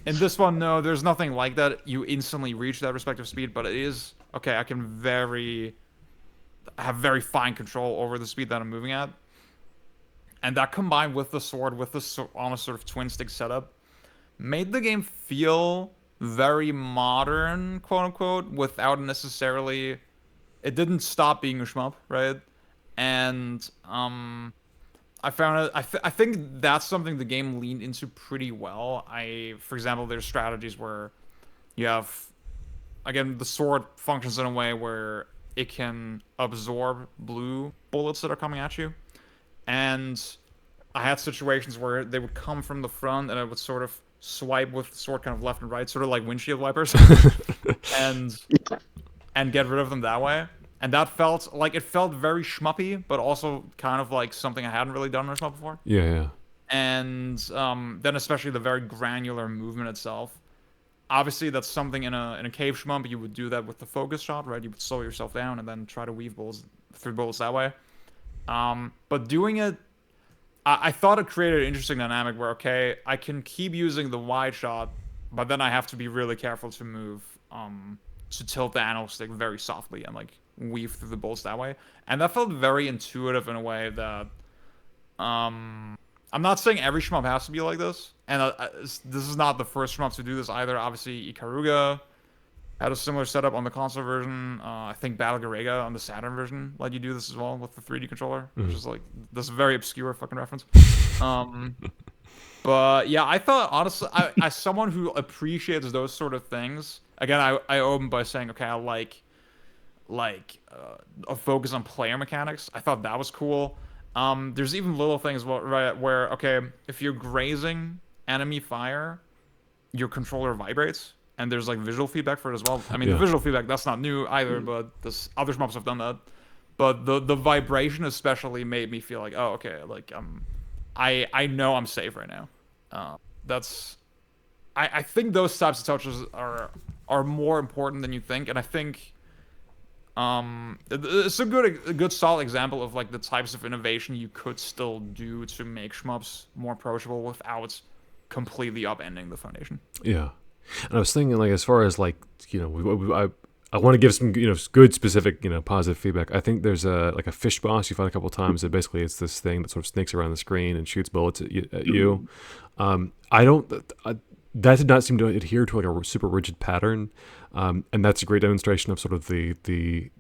In this one, no, there's nothing like that. You instantly reach that respective speed, but it is okay. I can have very fine control over the speed that I'm moving at, and that combined with the sword, with the almost sort of twin stick setup, made the game feel very modern, quote unquote, without necessarily. It didn't stop being a shmup, right? And I found it. I think that's something the game leaned into pretty well. For example, there's strategies where you have, again, the sword functions in a way where it can absorb blue bullets that are coming at you, and I had situations where they would come from the front, and I would sort of swipe with the sword kind of left and right, sort of like windshield wipers, and get rid of them that way. And that felt like, it felt very shmuppy, but also kind of like something I hadn't really done in a shmup before. Yeah, yeah. And then especially the very granular movement itself. Obviously, that's something in a cave shmup, you would do that with the focus shot, right? You would slow yourself down and then try to weave bullets through bullets that way. But doing it, I thought it created an interesting dynamic where, okay, I can keep using the wide shot, but then I have to be really careful to move, to tilt the analog stick very softly and like weave through the bullets that way. And that felt very intuitive in a way that, I'm not saying every shmup has to be like this, and this is not the first shmup to do this either. Obviously, Ikaruga had a similar setup on the console version. I think Battle Garega on the Saturn version let you do this as well with the 3D controller, which is like this very obscure fucking reference. But yeah, I thought honestly, as someone who appreciates those sort of things, again, I open by saying, okay, I like a focus on player mechanics. I thought that was cool. There's even little things where okay, if you're grazing enemy fire, your controller vibrates, and there's like visual feedback for it as well. I mean, the Yeah. visual feedback, that's not new either, but this other shmups have done that. But the vibration especially made me feel like, oh, okay, like I know I'm safe right now. That's I think those types of touches are more important than you think, and I think it's a good solid example of like the types of innovation you could still do to make shmups more approachable without completely upending the foundation. Yeah. And I was thinking, like, as far as like, I want to give some, good specific, positive feedback. I think there's a fish boss you find a couple of times that basically it's this thing that sort of snakes around the screen and shoots bullets at you. I don't. That did not seem to adhere to like a super rigid pattern, and that's a great demonstration of sort of the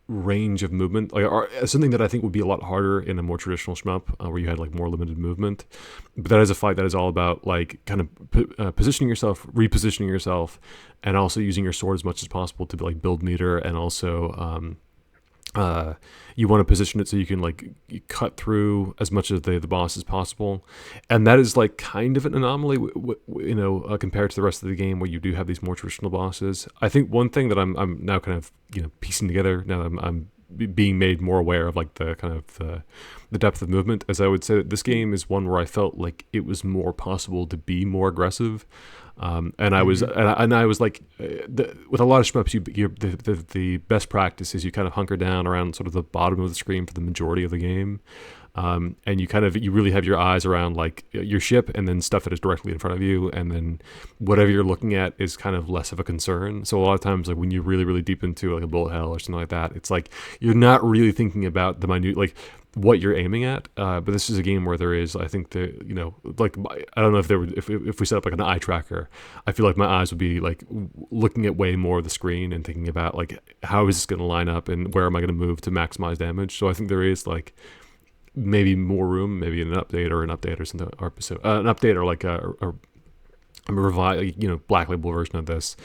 range of movement, like something that I think would be a lot harder in a more traditional shmup, where you had like more limited movement. But that is a fight that is all about like kind of positioning yourself, repositioning yourself, and also using your sword as much as possible to like build meter, and also you want to position it so you can like cut through as much of the boss as possible, and that is like kind of an anomaly, compared to the rest of the game where you do have these more traditional bosses. I think one thing that I'm now kind of piecing together now that I'm being made more aware of like the kind of the depth of movement, as I would say that this game is one where I felt like it was more possible to be more aggressive. And I was, and I was like, with a lot of shmups, the best practice is you kind of hunker down around sort of the bottom of the screen for the majority of the game, and you really have your eyes around like your ship and then stuff that is directly in front of you, and then whatever you're looking at is kind of less of a concern. So a lot of times, like when you're really really deep into like a bullet hell or something like that, it's like you're not really thinking about the minute like what you're aiming at, but this is a game where there is, I think, like I don't know if there would, if we set up like an eye tracker, I feel like my eyes would be like looking at way more of the screen and thinking about like how is this going to line up and where am I going to move to maximize damage. So I think there is like maybe more room, maybe in an update or something, or episode, an update or like a revive, black label version of this,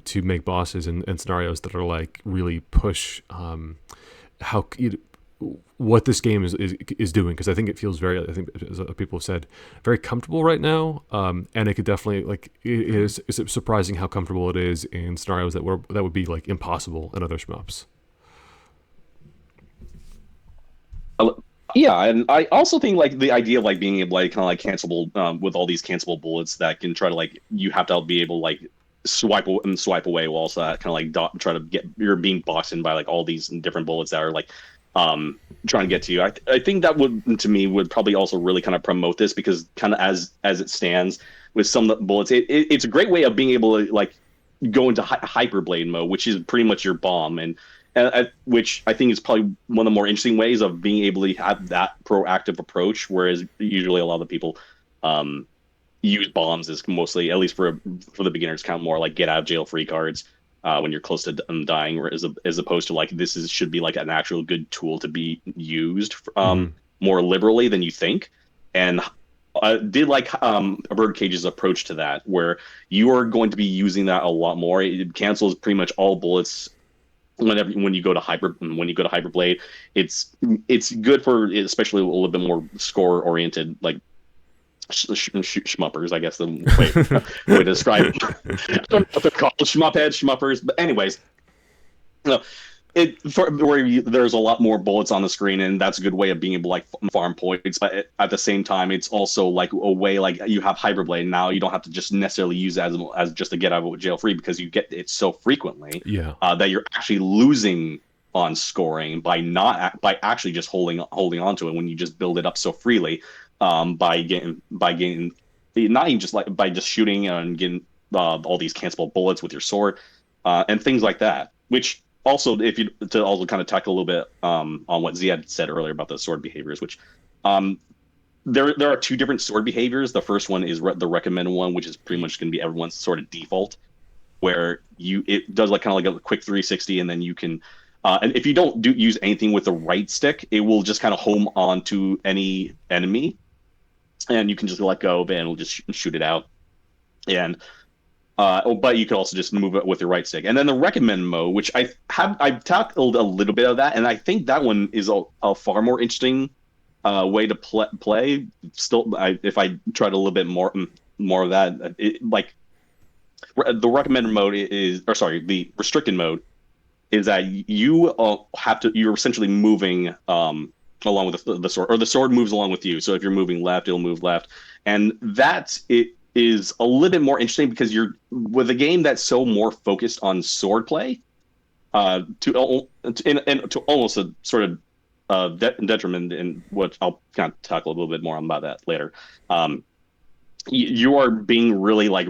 to make bosses and scenarios that are like really push how what this game is doing, because I think it feels very, I think as people have said, very comfortable right now, and it could definitely like it is surprising how comfortable it is in scenarios that would be like impossible in other shmups. Yeah, and I also think like the idea of like being able like kind of like cancelable with all these cancelable bullets that can try to like you have to be able to like swipe away while also kind of like try to get you're being boxed in by like all these different bullets that are like trying to get to you. I think that would, to me, would probably also really kind of promote this, because kind of as it stands with some of the bullets, it's a great way of being able to like go into hyperblade mode, which is pretty much your bomb, and which I think is probably one of the more interesting ways of being able to have that proactive approach, whereas usually a lot of the people use bombs as mostly, at least for the beginners, kind of more like get out of jail free cards. When you're close to dying, as opposed to like should be like an actual good tool to be used more liberally than you think. And I did like BIRDCAGE's approach to that, where you are going to be using that a lot more. It cancels pretty much all bullets when you go to hyperblade. It's good for especially a little bit more score oriented like shmuppers, I guess the way to describe it. I don't know if they're called shmuppers, but anyways, there's a lot more bullets on the screen, and that's a good way of being able to like farm points. But at the same time, it's also like a way like you have hyperblade now. You don't have to just necessarily use it as just to get out of jail free, because you get it so frequently that you're actually losing on scoring by actually just holding on to it when you just build it up so freely. By getting not even just like by just shooting and getting all these cancelable bullets with your sword, and things like that. Which also, if you to also kind of tackle a little bit on what Ziad said earlier about the sword behaviors, which there are two different sword behaviors. The first one is the recommended one, which is pretty much going to be everyone's sort of default, where it does like kind of like a quick 360, and then you can. And if you don't use anything with the right stick, it will just kind of home onto any enemy, and you can just let go of it and it'll just shoot it out. And but you can also just move it with your right stick. And then the recommend mode, which I've tackled a little bit of that, and I think that one is a far more interesting way to play. Still, if I tried a little bit more of that, The recommended mode is, or sorry, the restricted mode is that you have to. You're essentially moving along with the sword, or the sword moves along with you. So if you're moving left, it'll move left, and that it is a little bit more interesting because you're with a game that's so more focused on sword play. To almost a sort of detriment, in what I'll kind of talk a little bit more about that later. Um, you are being really like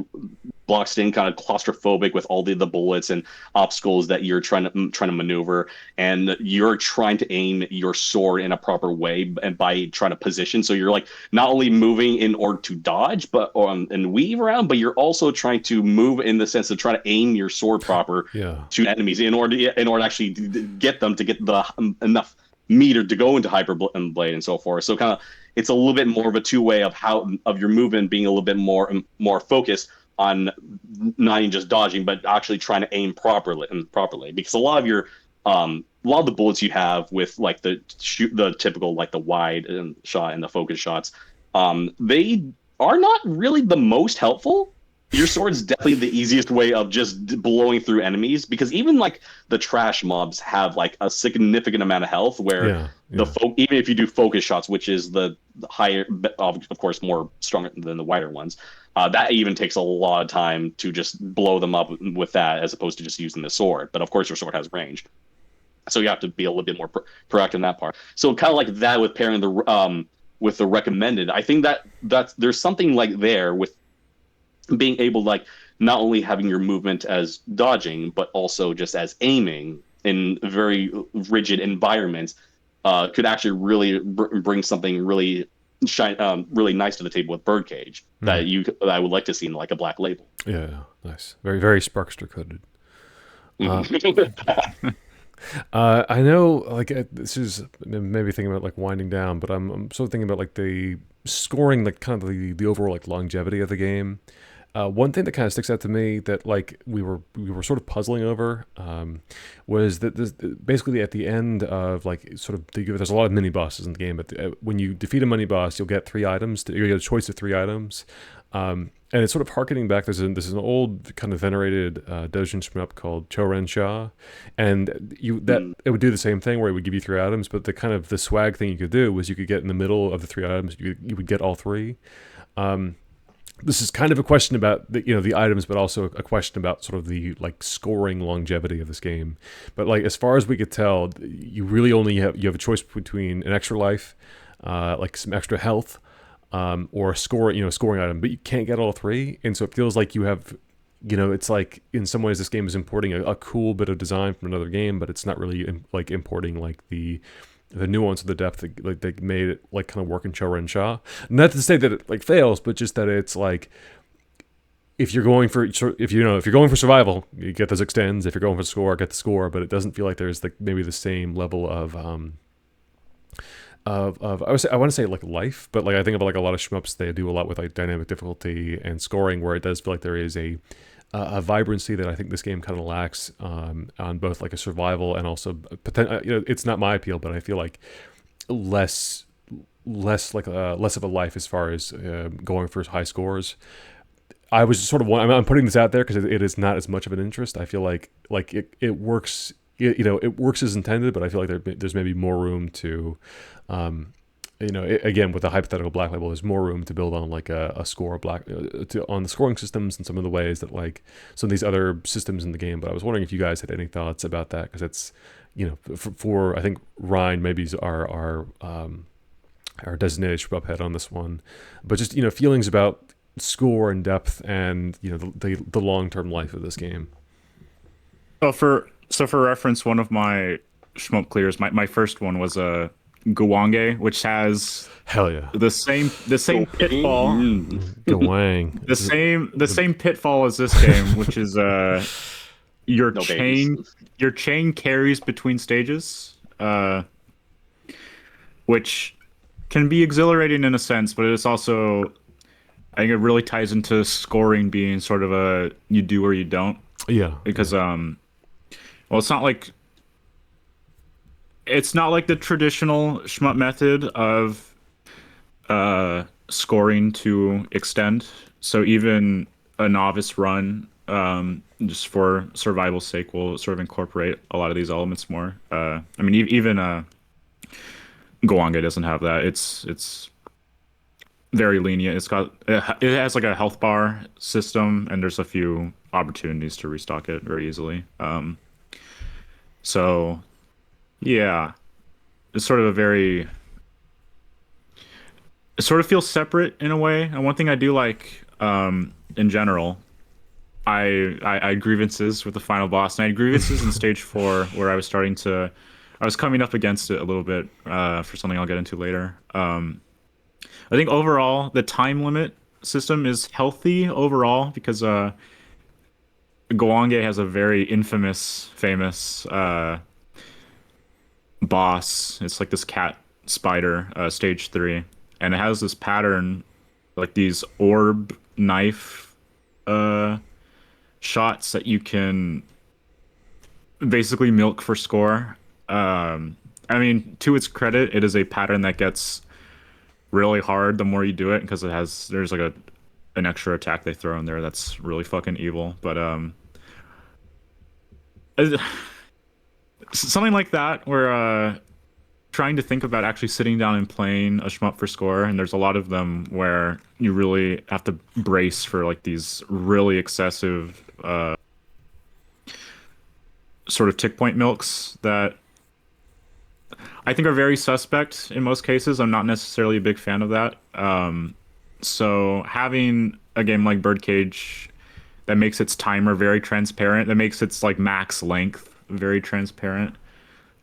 boxed in, kind of claustrophobic with all the bullets and obstacles that you're trying to maneuver, and you're trying to aim your sword in a proper way and by trying to position. So you're like not only moving in order to dodge, but and weave around, but you're also trying to move in the sense of trying to aim your sword proper Yeah. to enemies in order to actually get them to get the enough meter to go into hyper blade and so forth. So kind of it's a little bit more of a two-way of your movement being a little bit more focused on not even just dodging, but actually trying to aim properly. Because a lot of the bullets you have with like the typical like the wide shot and the focus shots, they are not really the most helpful. Your sword's definitely the easiest way of just blowing through enemies, because even like the trash mobs have like a significant amount of health where Yeah. even if you do focus shots, which is the higher, of course, more stronger than the wider ones, that even takes a lot of time to just blow them up with that, as opposed to just using the sword. But of course, your sword has range, so you have to be a little bit more proactive in that part. So kind of like that with pairing with the recommended. I think that's there's something like there with being able like not only having your movement as dodging, but also just as aiming in very rigid environments, could actually really bring something really really nice to the table with Birdcage that I would like to see in like a black label. Yeah. Nice. Very, very Sparkster coded. I know, like, this is maybe thinking about like winding down, but I'm sort of thinking about like the scoring, like kind of the overall like longevity of the game. One thing that kind of sticks out to me that like we were sort of puzzling over, was that basically at the end of like sort of there's a lot of mini bosses in the game, but when you defeat a mini boss, you'll get 3 items. You get a choice of 3 items. And it's sort of harkening back. This is an old kind of venerated Dojin shmup called Choren Sha, and it would do the same thing where it would give you 3 items, but the swag thing you could do was you could get in the middle of the 3 items. You would get all three. This is kind of a question about the items, but also a question about sort of the like scoring longevity of this game. But like as far as we could tell, you really only have a choice between an extra life, like some extra health, or a scoring item, but you can't get all three, and so it feels like you have, it's like in some ways this game is importing a cool bit of design from another game, but it's not really like importing like the nuance of the depth that like they made it like kind of work in Choren Sha. Not to say that it like fails, but just that it's like if you're going for survival, you get those extends. If you're going for score, get the score. But it doesn't feel like there's like maybe the same level of I want to say like life, but like I think about like a lot of shmups, they do a lot with like dynamic difficulty and scoring, where it does feel like there is a vibrancy that I think this game kind of lacks, on both like a survival and also it's not my appeal, but I feel like less of a life as far as going for high scores. I was sort of I'm putting this out there because it is not as much of an interest. I feel like it works. It works as intended, but I feel like there's maybe more room to, again, with a hypothetical black label, there's more room to build on like a score on the scoring systems and some of the ways that like some of these other systems in the game. But I was wondering if you guys had any thoughts about that, because it's, for I think Ryan maybe is our designated shmup head on this one, but just feelings about score and depth and the long-term life of this game. So for reference, one of my shmup clears, my first one was a Guwange, which has hell yeah the same pitfall, Gwang. the same pitfall as this game, which is your chain carries between stages, which can be exhilarating in a sense, but it's also, I think it really ties into scoring being sort of a you do or you don't. Yeah, because well, it's not like the traditional shmup method of scoring to extend. So even a novice run Just for survival's sake, we'll sort of incorporate a lot of these elements more. I mean, even Goange doesn't have that. It's very lenient. It has like a health bar system, and there's a few opportunities to restock it very easily. So yeah, it's sort of a very it sort of feels separate in a way. And one thing I do like, in general, I had grievances with the final boss, and I had grievances in stage 4 where I was coming up against it a little bit, for something I'll get into later. I think overall the time limit system is healthy overall because Goange has a very famous boss. It's like this cat spider, stage 3, and it has this pattern, like these orb knife shots that you can basically milk for score. I mean, to its credit, it is a pattern that gets really hard the more you do it because there's like an extra attack they throw in there that's really fucking evil. But something like that where trying to think about actually sitting down and playing a shmup for score, and there's a lot of them where you really have to brace for like these really excessive sort of tick point milks that I think are very suspect in most cases. I'm not necessarily a big fan of that. So having a game like Birdcage that makes its timer very transparent, that makes its like max length very transparent,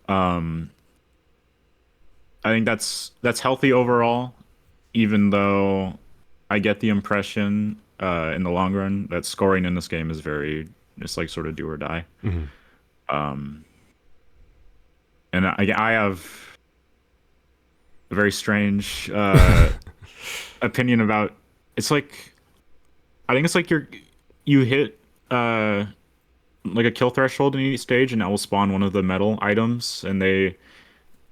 I think that's healthy overall, even though I get the impression in the long run that scoring in this game is it's like sort of do or die. And I have a very strange opinion about it's like I think it's like you hit like a kill threshold in each stage, and that will spawn one of the metal items, and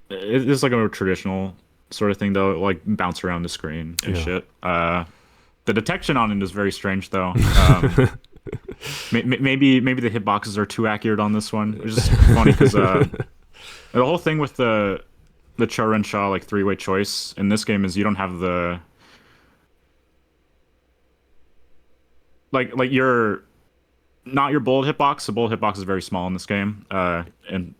it's like a traditional sort of thing though, like bounce around the screen and shit. The detection on it is very strange though. Maybe the hitboxes are too accurate on this one, which is funny because the whole thing with the Cho-Ren-Sha like 3-way choice in this game is you don't have the like your not your bullet hitbox. The bullet hitbox is very small in this game, and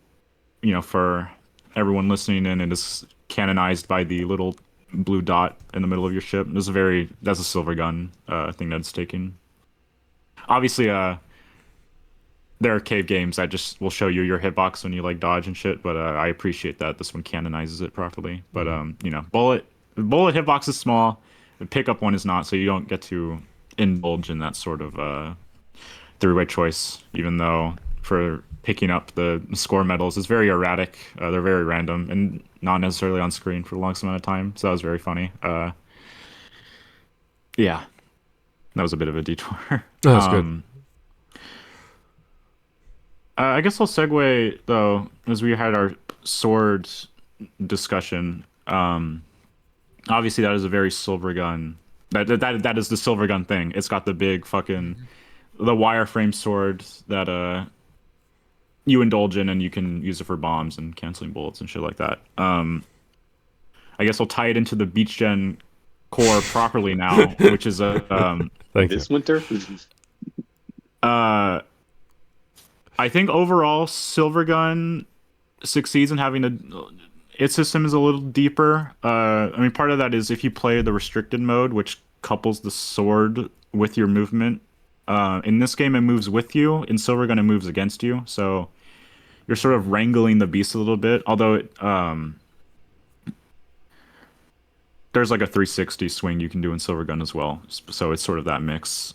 for everyone listening in, it is canonized by the little blue dot in the middle of your ship. That's a silver gun thing that's taken. Obviously, there are cave games that just will show you your hitbox when you like dodge and shit, but I appreciate that this one canonizes it properly. But bullet hitbox is small, the pickup one is not, so you don't get to indulge in that sort of 3-way choice, even though for picking up the score medals is very erratic. They're very random and not necessarily on screen for the longest amount of time, so that was very funny. Yeah, that was a bit of a detour. Oh, that's good. I guess I'll segue though, as we had our sword discussion. Obviously, that is a very silver gun. That is the silver gun thing. It's got the big fucking the wireframe sword that you indulge in, and you can use it for bombs and canceling bullets and shit like that. I guess I'll tie it into the Beach Gen core properly now, which is Thank This you. winter? I think overall Silvergun succeeds in having its system is a little deeper. I mean, part of that is if you play the restricted mode, which couples the sword with your movement. In this game, it moves with you. In Silvergun, it moves against you. So you're sort of wrangling the beast a little bit. Although there's like a 360 swing you can do in Silvergun as well. So it's sort of that mix.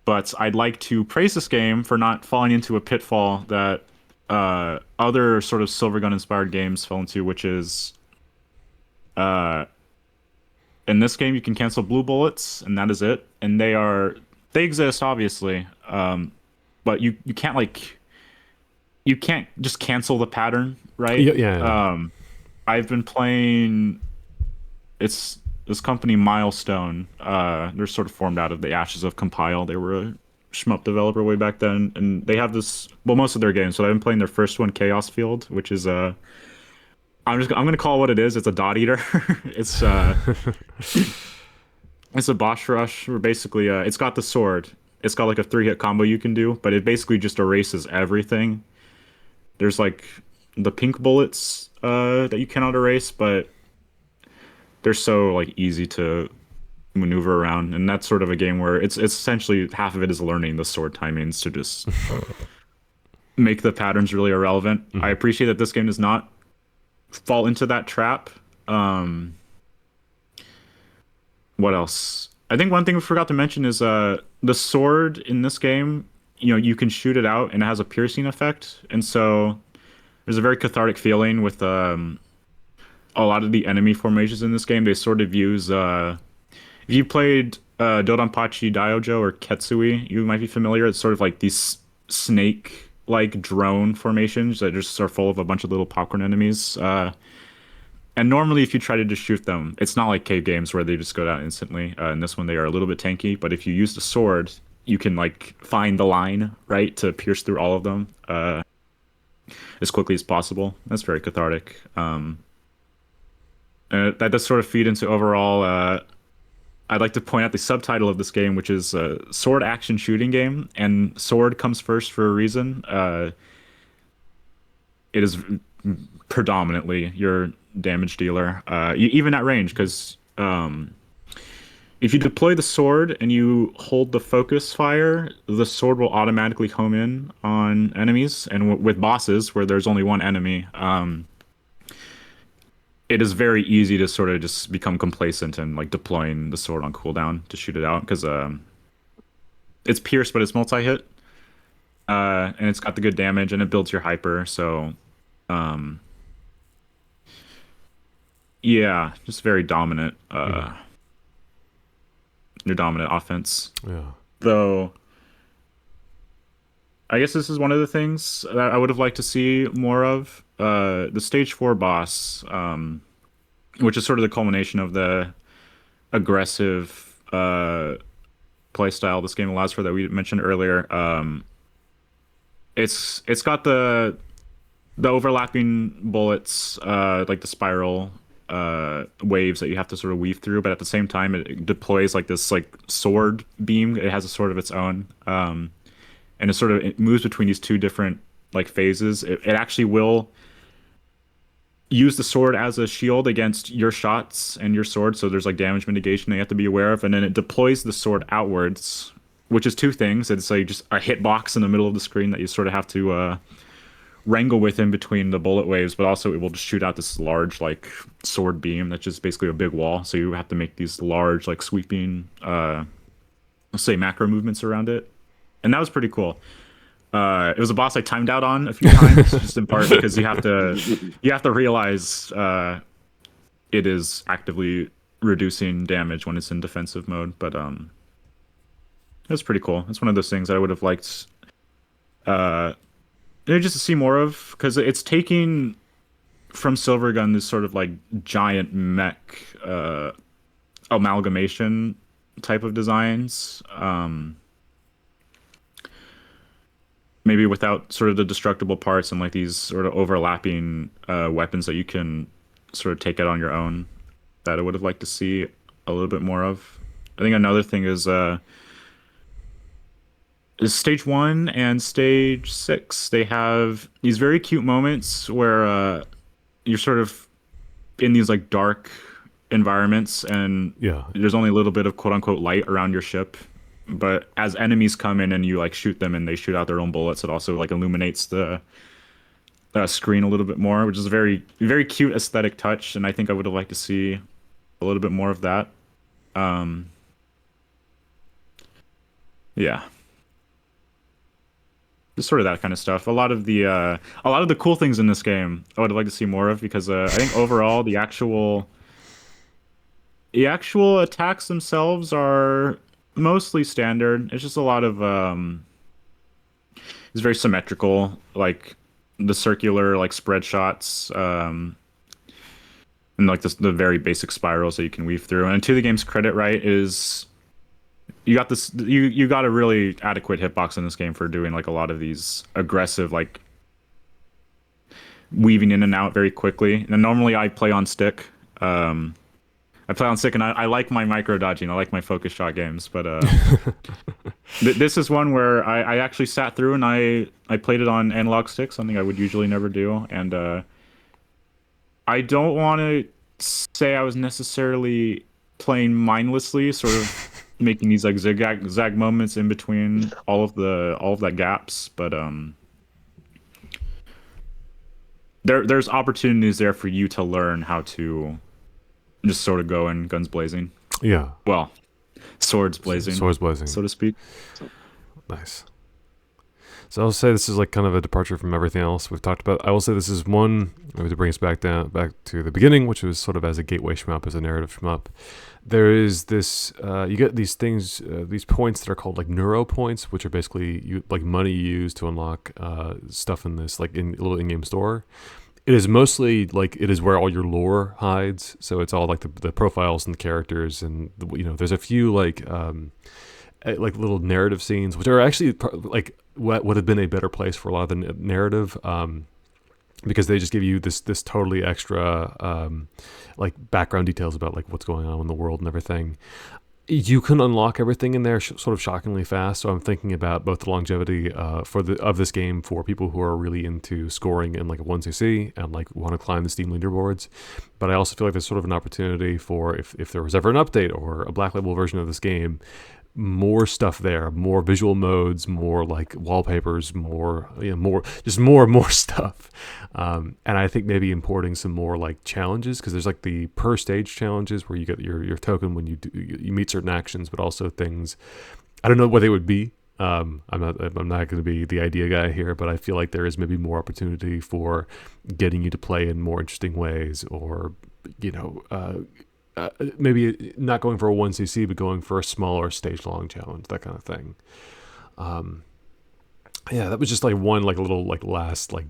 But I'd like to praise this game for not falling into a pitfall that other sort of Silvergun inspired games fell into, which is in this game you can cancel blue bullets and that is it. And they exist obviously, but you can't just cancel the pattern, right? Yeah. I've been playing. It's this company Milestone. They're sort of formed out of the ashes of Compile. They were a shmup developer way back then, and they have this. Well, most of their games. So I've been playing their first one, Chaos Field, which is I'm gonna call it what it is. It's a dot eater. it's it's a boss rush where basically it's got the sword. It's got like a 3-hit combo you can do, but it basically just erases everything. There's like the pink bullets that you cannot erase, but they're so like easy to maneuver around, and that's sort of a game where it's essentially half of it is learning the sword timings to just make the patterns really irrelevant. I appreciate that this game does not fall into that trap. What else? I think one thing we forgot to mention is the sword in this game. You know, you can shoot it out and it has a piercing effect, and so there's a very cathartic feeling with a lot of the enemy formations in this game. They sort of use if you played Dodonpachi Daiojo or Ketsui, you might be familiar. It's sort of like these snake-like drone formations that just are full of a bunch of little popcorn enemies. And normally, if you try to just shoot them, it's not like cave games where they just go down instantly. In this one, they are a little bit tanky. But if you use the sword, you can like find the line, right, to pierce through all of them as quickly as possible. That's very cathartic. That does sort of feed into overall. I'd like to point out the subtitle of this game, which is Sword Action Shooting Game, and sword comes first for a reason. It is predominantly your damage dealer, even at range, because if you deploy the sword and you hold the focus fire, the sword will automatically home in on enemies, and with bosses where there's only one enemy, it is very easy to sort of just become complacent and like deploying the sword on cooldown to shoot it out, because it's pierced but it's multi-hit, and it's got the good damage and it builds your hyper, so yeah, just very dominant your dominant offense. Yeah. Though I guess this is one of the things that I would have liked to see more of. The stage 4 boss, which is sort of the culmination of the aggressive playstyle this game allows for that we mentioned earlier. It's got the overlapping bullets, like the spiral waves that you have to sort of weave through, but at the same time it deploys like this like sword beam. It has a sword of its own, and it moves between these two different like phases. It actually will use the sword as a shield against your shots and your sword, so there's like damage mitigation that you have to be aware of, and then it deploys the sword outwards, which is two things. It's like just a hitbox in the middle of the screen that you sort of have to wrangle with in between the bullet waves, but also it will just shoot out this large like sword beam that's just basically a big wall, so you have to make these large like sweeping let's say macro movements around it, and that was pretty cool. It was a boss I timed out on a few times, just in part because you have to realize it is actively reducing damage when it's in defensive mode. But it was pretty cool. It's one of those things that I would have liked just to see more of, because it's taking from Silvergun this sort of like giant mech amalgamation type of designs. Maybe without sort of the destructible parts and like these sort of overlapping weapons that you can sort of take out on your own, that I would have liked to see a little bit more of. I think another thing is stage 1 and stage 6. They have these very cute moments where you're sort of in these like dark environments, and there's only a little bit of quote unquote light around your ship. But as enemies come in and you like shoot them and they shoot out their own bullets, it also like illuminates the screen a little bit more, which is a very, very cute aesthetic touch. And I think I would have liked to see a little bit more of that. Yeah, just sort of that kind of stuff. A lot of the cool things in this game I would have liked to see more of, because I think overall the actual attacks themselves are mostly standard. It's just a lot of it's very symmetrical, like the circular like spread shots. and like the very basic spirals that you can weave through. And to the game's credit, right, is you got this you got a really adequate hitbox in this game for doing like a lot of these aggressive like weaving in and out very quickly. And normally I play on stick. I play on stick, and I like my micro dodging. I like my focus shot games, but this is one where I actually sat through and I played it on analog stick, something I would usually never do. And I don't want to say I was necessarily playing mindlessly, sort of making these like zag moments in between all of that gaps, but there's opportunities there for you to learn how to just sort of go in guns blazing. Yeah. Well, swords blazing, so to speak. Nice. So I'll say this is like kind of a departure from everything else we've talked about. I will say this is one, maybe to bring us back to the beginning, which was sort of as a gateway shmup, as a narrative shmup. There is this, you get these things, these points that are called like neuro points, which are basically like money you use to unlock stuff in this like in little in-game store. It is mostly like it is where all your lore hides. So it's all like the profiles and the characters, and there's a few like little narrative scenes, which are actually like what would have been a better place for a lot of the narrative, because they just give you this totally extra like background details about like what's going on in the world and everything. You can unlock everything in there sort of shockingly fast. So I'm thinking about both the longevity of this game for people who are really into scoring in like a 1cc and like want to climb the Steam leaderboards. But I also feel like there's sort of an opportunity for if there was ever an update or a black label version of this game, more stuff there, more visual modes, more like wallpapers, more and more stuff. And I think maybe importing some more like challenges, because there's like the per stage challenges where you get your token when you meet certain actions, but also things. I don't know what they would be. I'm not going to be the idea guy here, but I feel like there is maybe more opportunity for getting you to play in more interesting ways, or maybe not going for a 1cc, but going for a smaller stage-long challenge, that kind of thing. Yeah, that was just like one like little like last like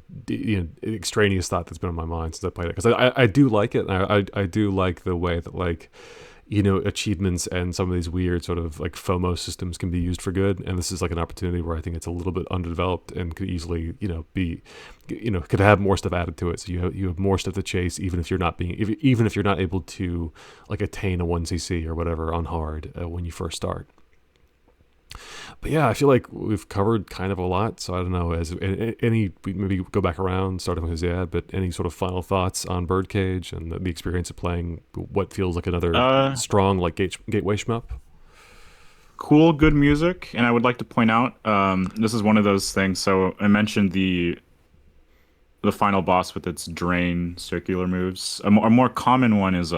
extraneous thought that's been on my mind since I played it, because I do like it. I do like the way that like achievements and some of these weird sort of like FOMO systems can be used for good, and this is like an opportunity where I think it's a little bit underdeveloped and could easily be could have more stuff added to it, so you have more stuff to chase, even if you're not able to like attain a 1cc or whatever on hard when you first start. But yeah, I feel like we've covered kind of a lot, so I don't know, as any, maybe go back around starting with Ziad, but any sort of final thoughts on Birdcage and the experience of playing what feels like another strong like gateway shmup? Cool, good music. And I would like to point out, this is one of those things. So I mentioned the final boss with its drain circular moves. A more common one is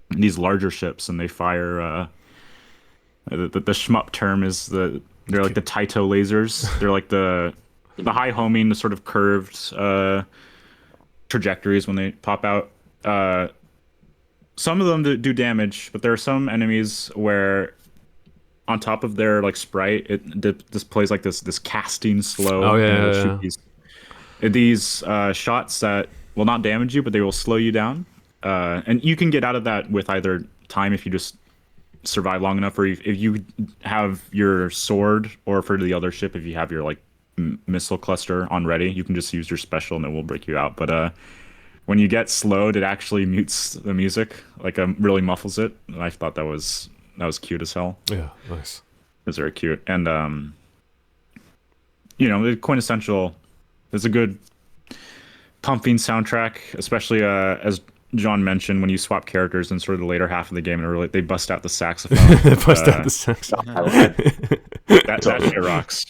these larger ships, and they fire the shmup term is they're like the Taito lasers. They're like the high homing, the sort of curved trajectories when they pop out. Some of them do damage, but there are some enemies where on top of their like sprite, it displays like this casting slow. Oh yeah, shoot these shots that will not damage you, but they will slow you down. And you can get out of that with either time, if you just survive long enough, or if you have your sword, or for the other ship, if you have your like missile cluster on ready, you can just use your special and it will break you out. But when you get slowed, it actually mutes the music, like really muffles it. And I thought that was cute as hell. Yeah, nice. It was very cute. And the quintessential. It's a good pumping soundtrack, especially as John mentioned, when you swap characters in sort of the later half of the game, and they bust out the saxophone. Out the saxophone. That shit rocks.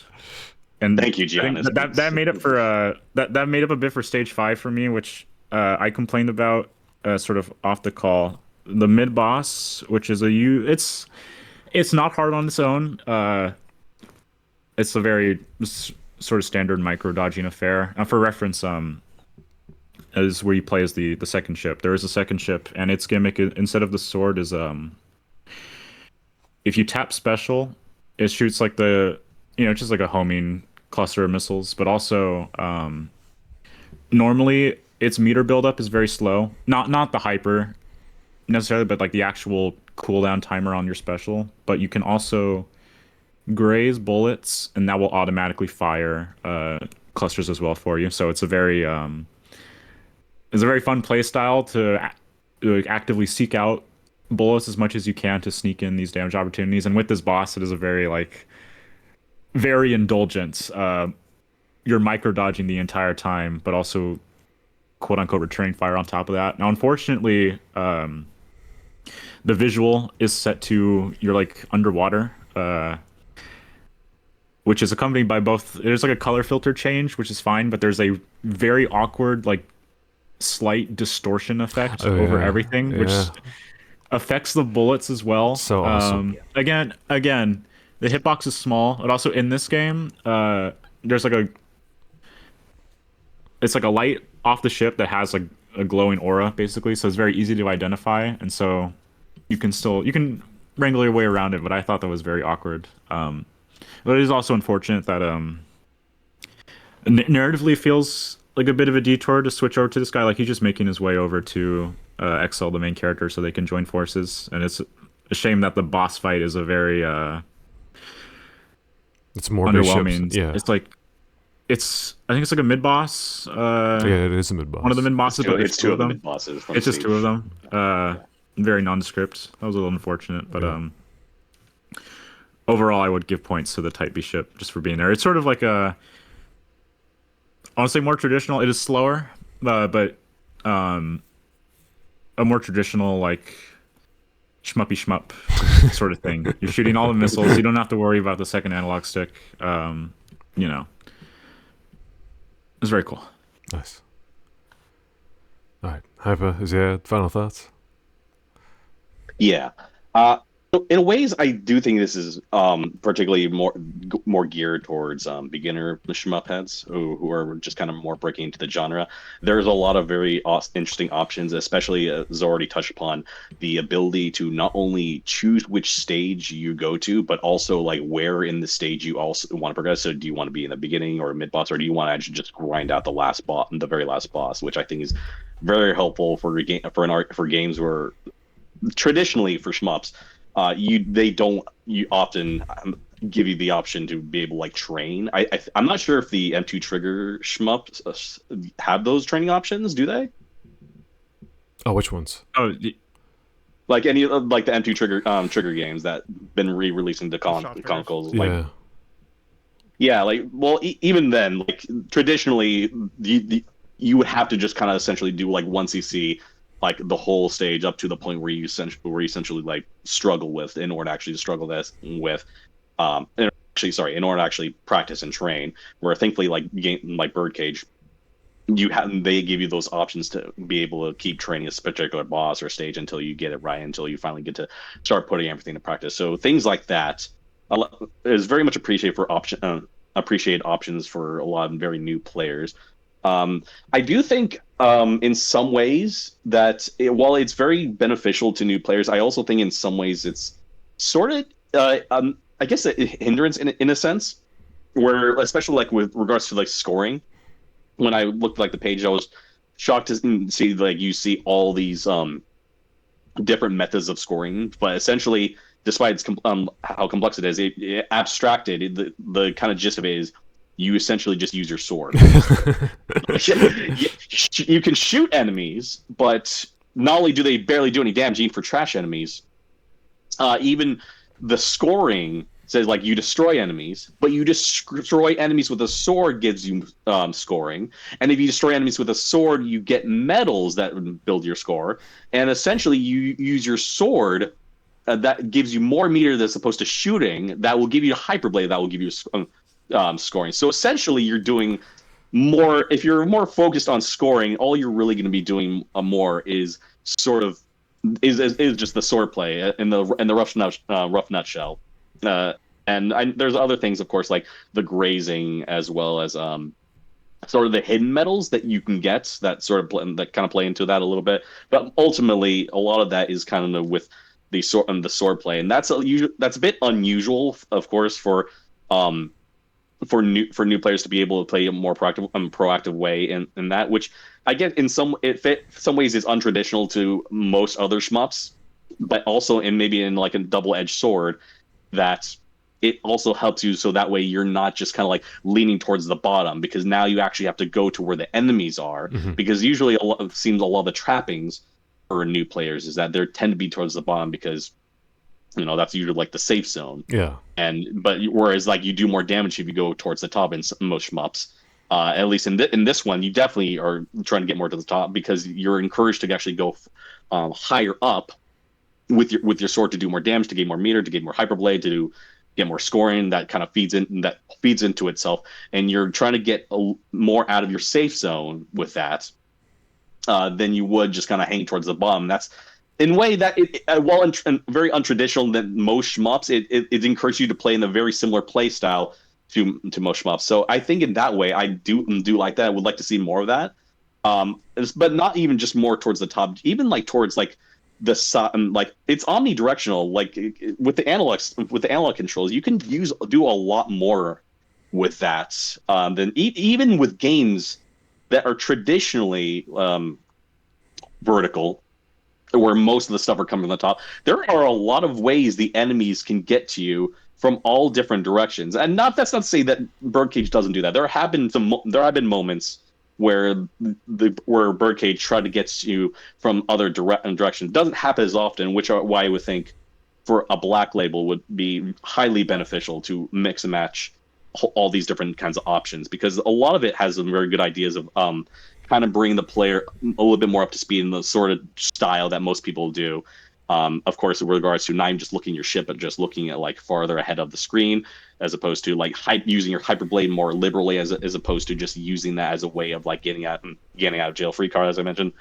And thank you, Giannis. That made up for that made up a bit for stage 5 for me, which I complained about sort of off the call. The mid boss, which is it's not hard on its own. It's a very sort of standard micro dodging affair. For reference, is where you play as the second ship. There is a second ship, and its gimmick instead of the sword is if you tap special, it shoots like just like a homing cluster of missiles. But also normally its meter buildup is very slow. Not the hyper necessarily, but like the actual cooldown timer on your special. But you can also graze bullets, and that will automatically fire clusters as well for you. So it's a very fun play style to actively seek out bullets as much as you can to sneak in these damage opportunities. And with this boss, it is a very indulgent. You're micro dodging the entire time, but also quote unquote returning fire on top of that. Now, unfortunately, the visual is set to you're like underwater, which is accompanied by both. There's like a color filter change, which is fine, but there's a very awkward like slight distortion effect over everything, which affects the bullets as well. So awesome. Again, the hitbox is small. But also in this game, there's like it's like a light off the ship that has like a glowing aura, basically. So it's very easy to identify, and so you can wrangle your way around it. But I thought that was very awkward. But it is also unfortunate that narratively feels like a bit of a detour to switch over to this guy. Like he's just making his way over to Excel, the main character, so they can join forces. And it's a shame that the boss fight is a very it's more underwhelming. Yeah, I think it's like a mid boss. Yeah, it is a mid boss. One of the mid bosses. It's two of the mid bosses. It's just two of them. Very nondescript. That was a little unfortunate, but overall, I would give points to the Type B ship just for being there. It's sort of like honestly more traditional. It is slower, but a more traditional like shmuppy shmup sort of thing. You're shooting all the missiles. You don't have to worry about the second analog stick. You know, it's very cool. Nice. All right, Hyper, is there final thoughts? Yeah. So in ways, I do think this is particularly more geared towards beginner shmup heads who are just kind of more breaking into the genre. There's a lot of very interesting options, especially as already touched upon, the ability to not only choose which stage you go to, but also like where in the stage you also want to progress. So do you want to be in the beginning or mid boss, or do you want to actually just grind out the very last boss, which I think is very helpful for games where traditionally for shmups. You often give you the option to be able to like train. I'm not sure if the M2 Trigger shmups have those training options. Do they? Oh, which ones? Oh, like any like the M2 Trigger games that been re-releasing to consoles. Yeah. Yeah, like well, even then, like traditionally, you would have to just kind of essentially do like 1cc. Like the whole stage up to the point where you essentially like struggle with in order to actually struggle in order to actually practice and train. Where thankfully like BIRDCAGE, they give you those options to be able to keep training a particular boss or stage until you get it right, until you finally get to start putting everything to practice. So things like that is very much appreciated options for a lot of very new players. I do think in some ways that while it's very beneficial to new players, I also think in some ways it's sort of, I guess, a hindrance in a sense, where especially like with regards to like scoring. When I looked like the page, I was shocked to see like you see all these different methods of scoring, but essentially, despite its how complex it is, it abstracted. The kind of gist of it is, you essentially just use your sword. You can shoot enemies, but not only do they barely do any damage, even for trash enemies, even the scoring says like you destroy enemies, but you destroy enemies with a sword gives you scoring, and if you destroy enemies with a sword, you get medals that build your score, and essentially you use your sword that gives you more meter as opposed to shooting. That will give you a hyperblade. That will give you scoring. So essentially, you're doing more. If you're more focused on scoring, all you're really going to be doing more is sort of is just the sword play in the rough nutshell. And there's other things, of course, like the grazing, as well as sort of the hidden medals that you can get that kind of play into that a little bit. But ultimately, a lot of that is kind of with the sword play, and that's a bit unusual, of course, for for new players to be able to play a more proactive way in that, which I get in some ways is untraditional to most other shmups, but also in maybe in like a double-edged sword that it also helps you so that way you're not just kind of like leaning towards the bottom, because now you actually have to go to where the enemies are, because usually it seems a lot of the trappings for new players is that they tend to be towards the bottom because that's usually like the safe zone. Yeah. But whereas like you do more damage if you go towards the top in most shmups. At least in this one, you definitely are trying to get more to the top because you're encouraged to actually go higher up with your sword to do more damage, to gain more meter, to gain more hyperblade, to get more scoring. That kind of feeds into itself, and you're trying to get more out of your safe zone with that than you would just kind of hang towards the bottom. That's in a way that while very untraditional than most shmups, it encourages you to play in a very similar play style to most shmups. So I think in that way, I do like that. I would like to see more of that, but not even just more towards the top, even like towards like the like it's omnidirectional. Like with the analog controls, you can do a lot more with that than even with games that are traditionally vertical, where most of the stuff are coming from the top. There are a lot of ways the enemies can get to you from all different directions, and that's not to say that Birdcage doesn't do that. There have been moments where Birdcage tried to get you from other directions. It doesn't happen as often, which are why I would think for a Black Label would be highly beneficial to mix and match all these different kinds of options, because a lot of it has some very good ideas of kind of bringing the player a little bit more up to speed in the sort of style that most people do. Of course, in regards to not even just looking at your ship, but just looking at like farther ahead of the screen, as opposed to like using your hyperblade more liberally, as opposed to just using that as a way of like getting out of jail free card, as I mentioned.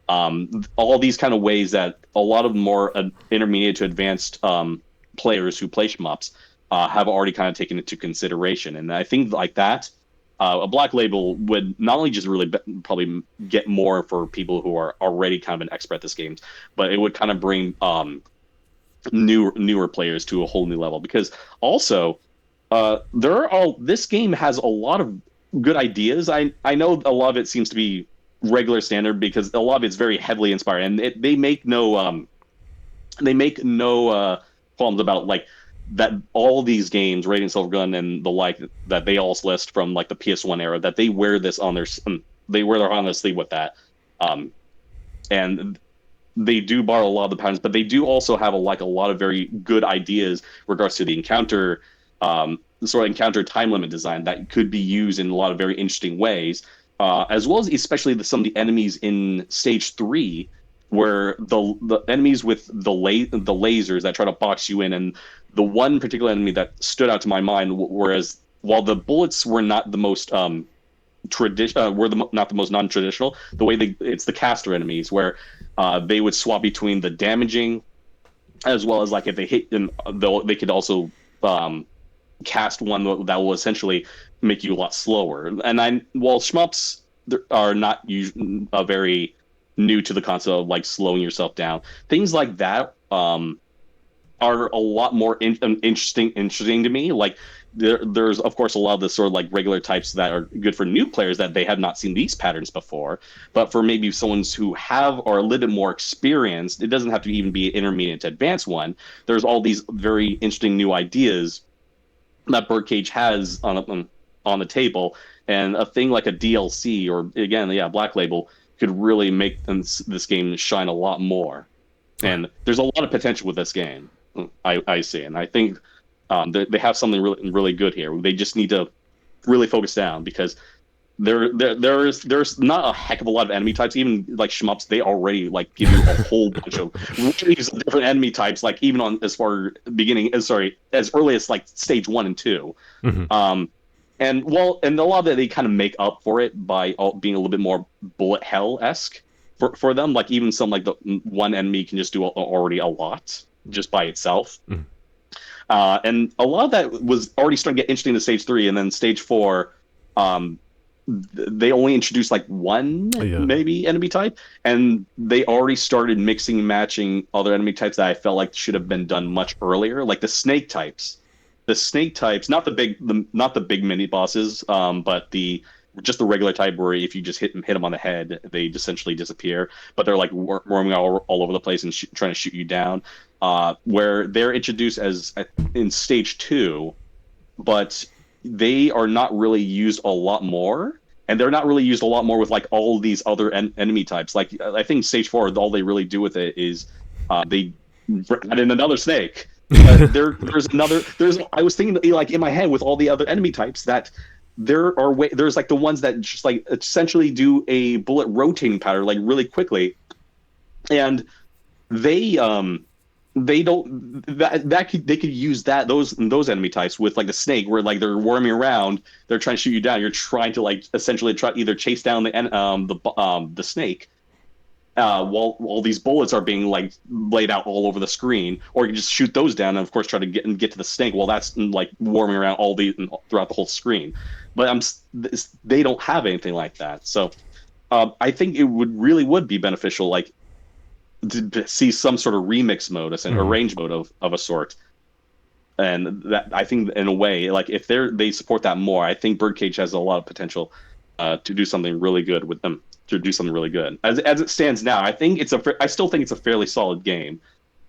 All these kind of ways that a lot of more intermediate to advanced players who play shmups have already kind of taken into consideration, and I think like that. A Black Label would not only just really probably get more for people who are already kind of an expert at this game, but it would kind of bring newer players to a whole new level. Because also, this game has a lot of good ideas. I know a lot of it seems to be regular standard because a lot of it's very heavily inspired, and they make no qualms about like that all these games, Radiant Silvergun and the like, that they all list from like the PS1 era, that they wear this on their on their sleeve with that, and they do borrow a lot of the patterns, but they do also have a lot of very good ideas in regards to the encounter, sort of encounter time limit design that could be used in a lot of very interesting ways, as well as especially some of the enemies in Stage 3, where the enemies with the lasers that try to box you in, and the one particular enemy that stood out to my mind, whereas while the bullets were not the most not the most non-traditional, the way it's the caster enemies, where they would swap between the damaging, as well as like if they hit them, they could also cast one that will essentially make you a lot slower. And while shmups are not very new to the concept of like slowing yourself down, things like that are a lot more interesting to me. Like there's of course a lot of the sort of like regular types that are good for new players that they have not seen these patterns before, but for maybe someone who are a little bit more experienced, it doesn't have to even be an intermediate to advanced one. There's all these very interesting new ideas that Birdcage has on the table, and a thing like a DLC or again, Black Label could really make this game shine a lot more. And there's a lot of potential with this game, I see, and I think they have something really really good here. They just need to really focus down, because there's not a heck of a lot of enemy types. Even like shmups, they already like give you a whole bunch of waves of different enemy types. Like even on as early as like Stage 1 and 2. Mm-hmm. And a lot of it they kind of make up for it by being a little bit more bullet hell-esque for them. Like even some like the one enemy can just do already a lot just by itself. Mm-hmm. And a lot of that was already starting to get interesting to Stage 3, and then Stage 4, they only introduced like one maybe enemy type, and they already started mixing and matching other enemy types that I felt like should have been done much earlier, like the snake types. the snake types, not the big mini bosses, but just the regular type where if you just hit them on the head, they essentially disappear. But they're like roaming all over the place and trying to shoot you down. Where they're introduced as in stage 2, but they are not really used a lot more. And they're not really used a lot more with like all these other enemy types. Like I think stage 4, all they really do with it is they add in another snake. I was thinking like in my head with all the other enemy types that there's like the ones that just like essentially do a bullet rotating pattern like really quickly, and they don't they could use those enemy types with like the snake where like they're worming around, they're trying to shoot you down, you're trying to like essentially try either chase down the snake while all these bullets are being like laid out all over the screen, or you can just shoot those down and of course try to get to the snake while that's like warming around throughout the whole screen. But they don't have anything like that, so I think it would be beneficial like to see some sort of remix mode or range mode of a sort. And that, I think in a way, like if they support that more, I think Birdcage has a lot of potential to do something really good with them. To do something really good. As it stands now, I still think it's a fairly solid game.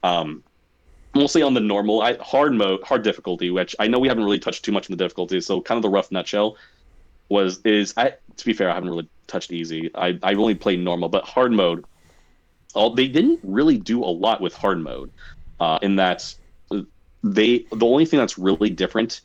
Mostly on the normal, hard difficulty, which I know we haven't really touched too much in the difficulty. So kind of the rough nutshell to be fair, I haven't really touched easy. I only played normal, but hard mode. They didn't really do a lot with hard mode, in that the only thing that's really different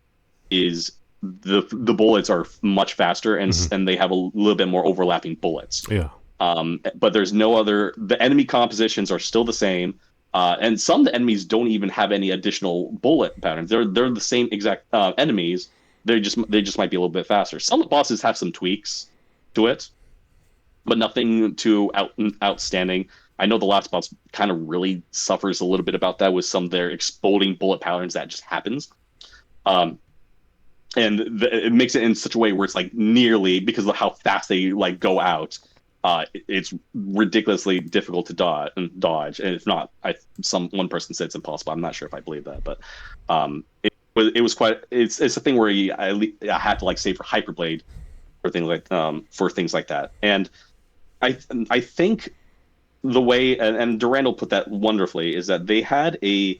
is the bullets are much faster and they have a little bit more overlapping bullets. Yeah. But there's no other. The enemy compositions are still the same, and some of the enemies don't even have any additional bullet patterns. They're the same exact enemies. They just might be a little bit faster. Some of the bosses have some tweaks to it, but nothing too outstanding. I know the last boss kind of really suffers a little bit about that with some of their exploding bullet patterns that just happens. And it makes it in such a way where it's like nearly, because of how fast they like go out, it's ridiculously difficult to dodge. And if not, one person said it's impossible. I'm not sure if I believe that, but it was quite. It's a thing where I had to like save for Hyperblade for things like that. And I think the way and Durandal put that wonderfully is that they had a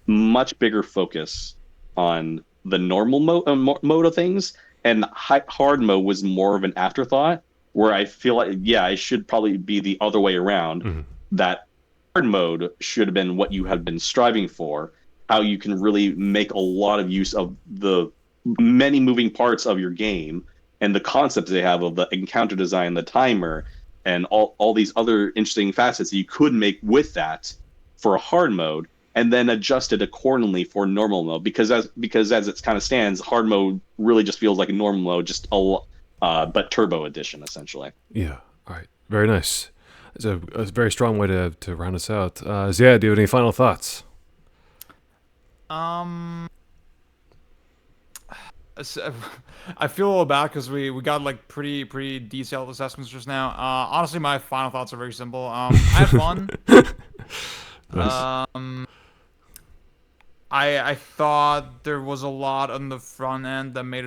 much bigger focus on the normal mode of things, and hard mode was more of an afterthought, where I feel like it should probably be the other way around. That hard mode should have been what you have been striving for, how you can really make a lot of use of the many moving parts of your game and the concepts they have of the encounter design, the timer, and all these other interesting facets that you could make with that for a hard mode, and then adjust it accordingly for normal mode. Because as it kind of stands, hard mode really just feels like a normal mode, just but turbo edition essentially. Yeah. All right. Very nice. It's a very strong way to round us out. Ziad, do you have any final thoughts? I feel a little bad because we got like pretty detailed assessments just now. Honestly, my final thoughts are very simple. I had fun. Nice. I thought there was a lot on the front end that made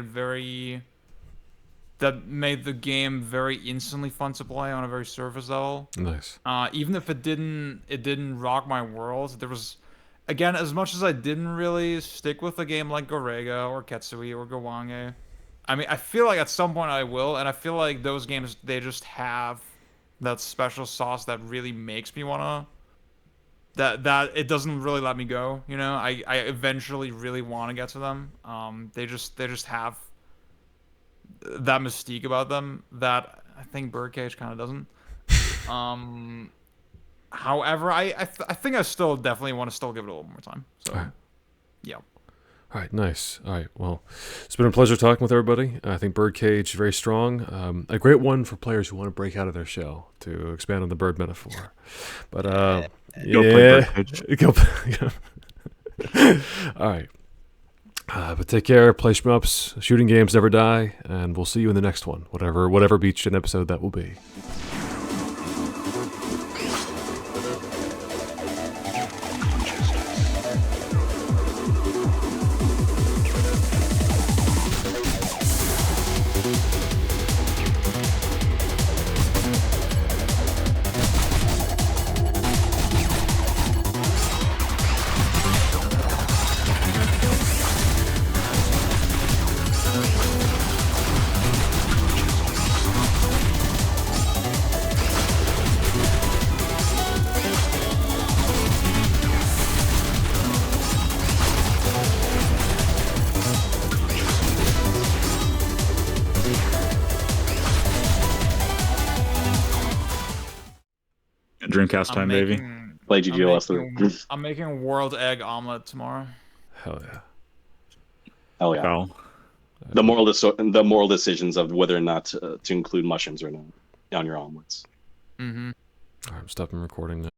the game very instantly fun to play on a very surface level. Nice. Even if it didn't rock my world, there was, again, as much as I didn't really stick with a game like Gorega or Ketsui or Gowange, I mean, I feel like at some point I will, and I feel like those games, they just have that special sauce that really makes me wanna, that it doesn't really let me go, you know? I eventually really want to get to them. They just have that mystique about them that I think Birdcage kind of doesn't. However, I think I still definitely want to still give it a little more time. So, All right. Yeah. All right, nice. All right, well, it's been a pleasure talking with everybody. I think Birdcage very strong. A great one for players who want to break out of their shell, to expand on the bird metaphor. But Go play Birdcage. All right. But take care, play shmups, shooting games never die, and we'll see you in the next one, whatever beach and episode that will be. Dreamcast time, baby. Play GGO last 3. I'm making world egg omelet tomorrow. Hell yeah. Hell yeah. Foul. The moral decisions of whether or not to include mushrooms or not on your omelets. Mm-hmm. All right, I'm stopping recording now.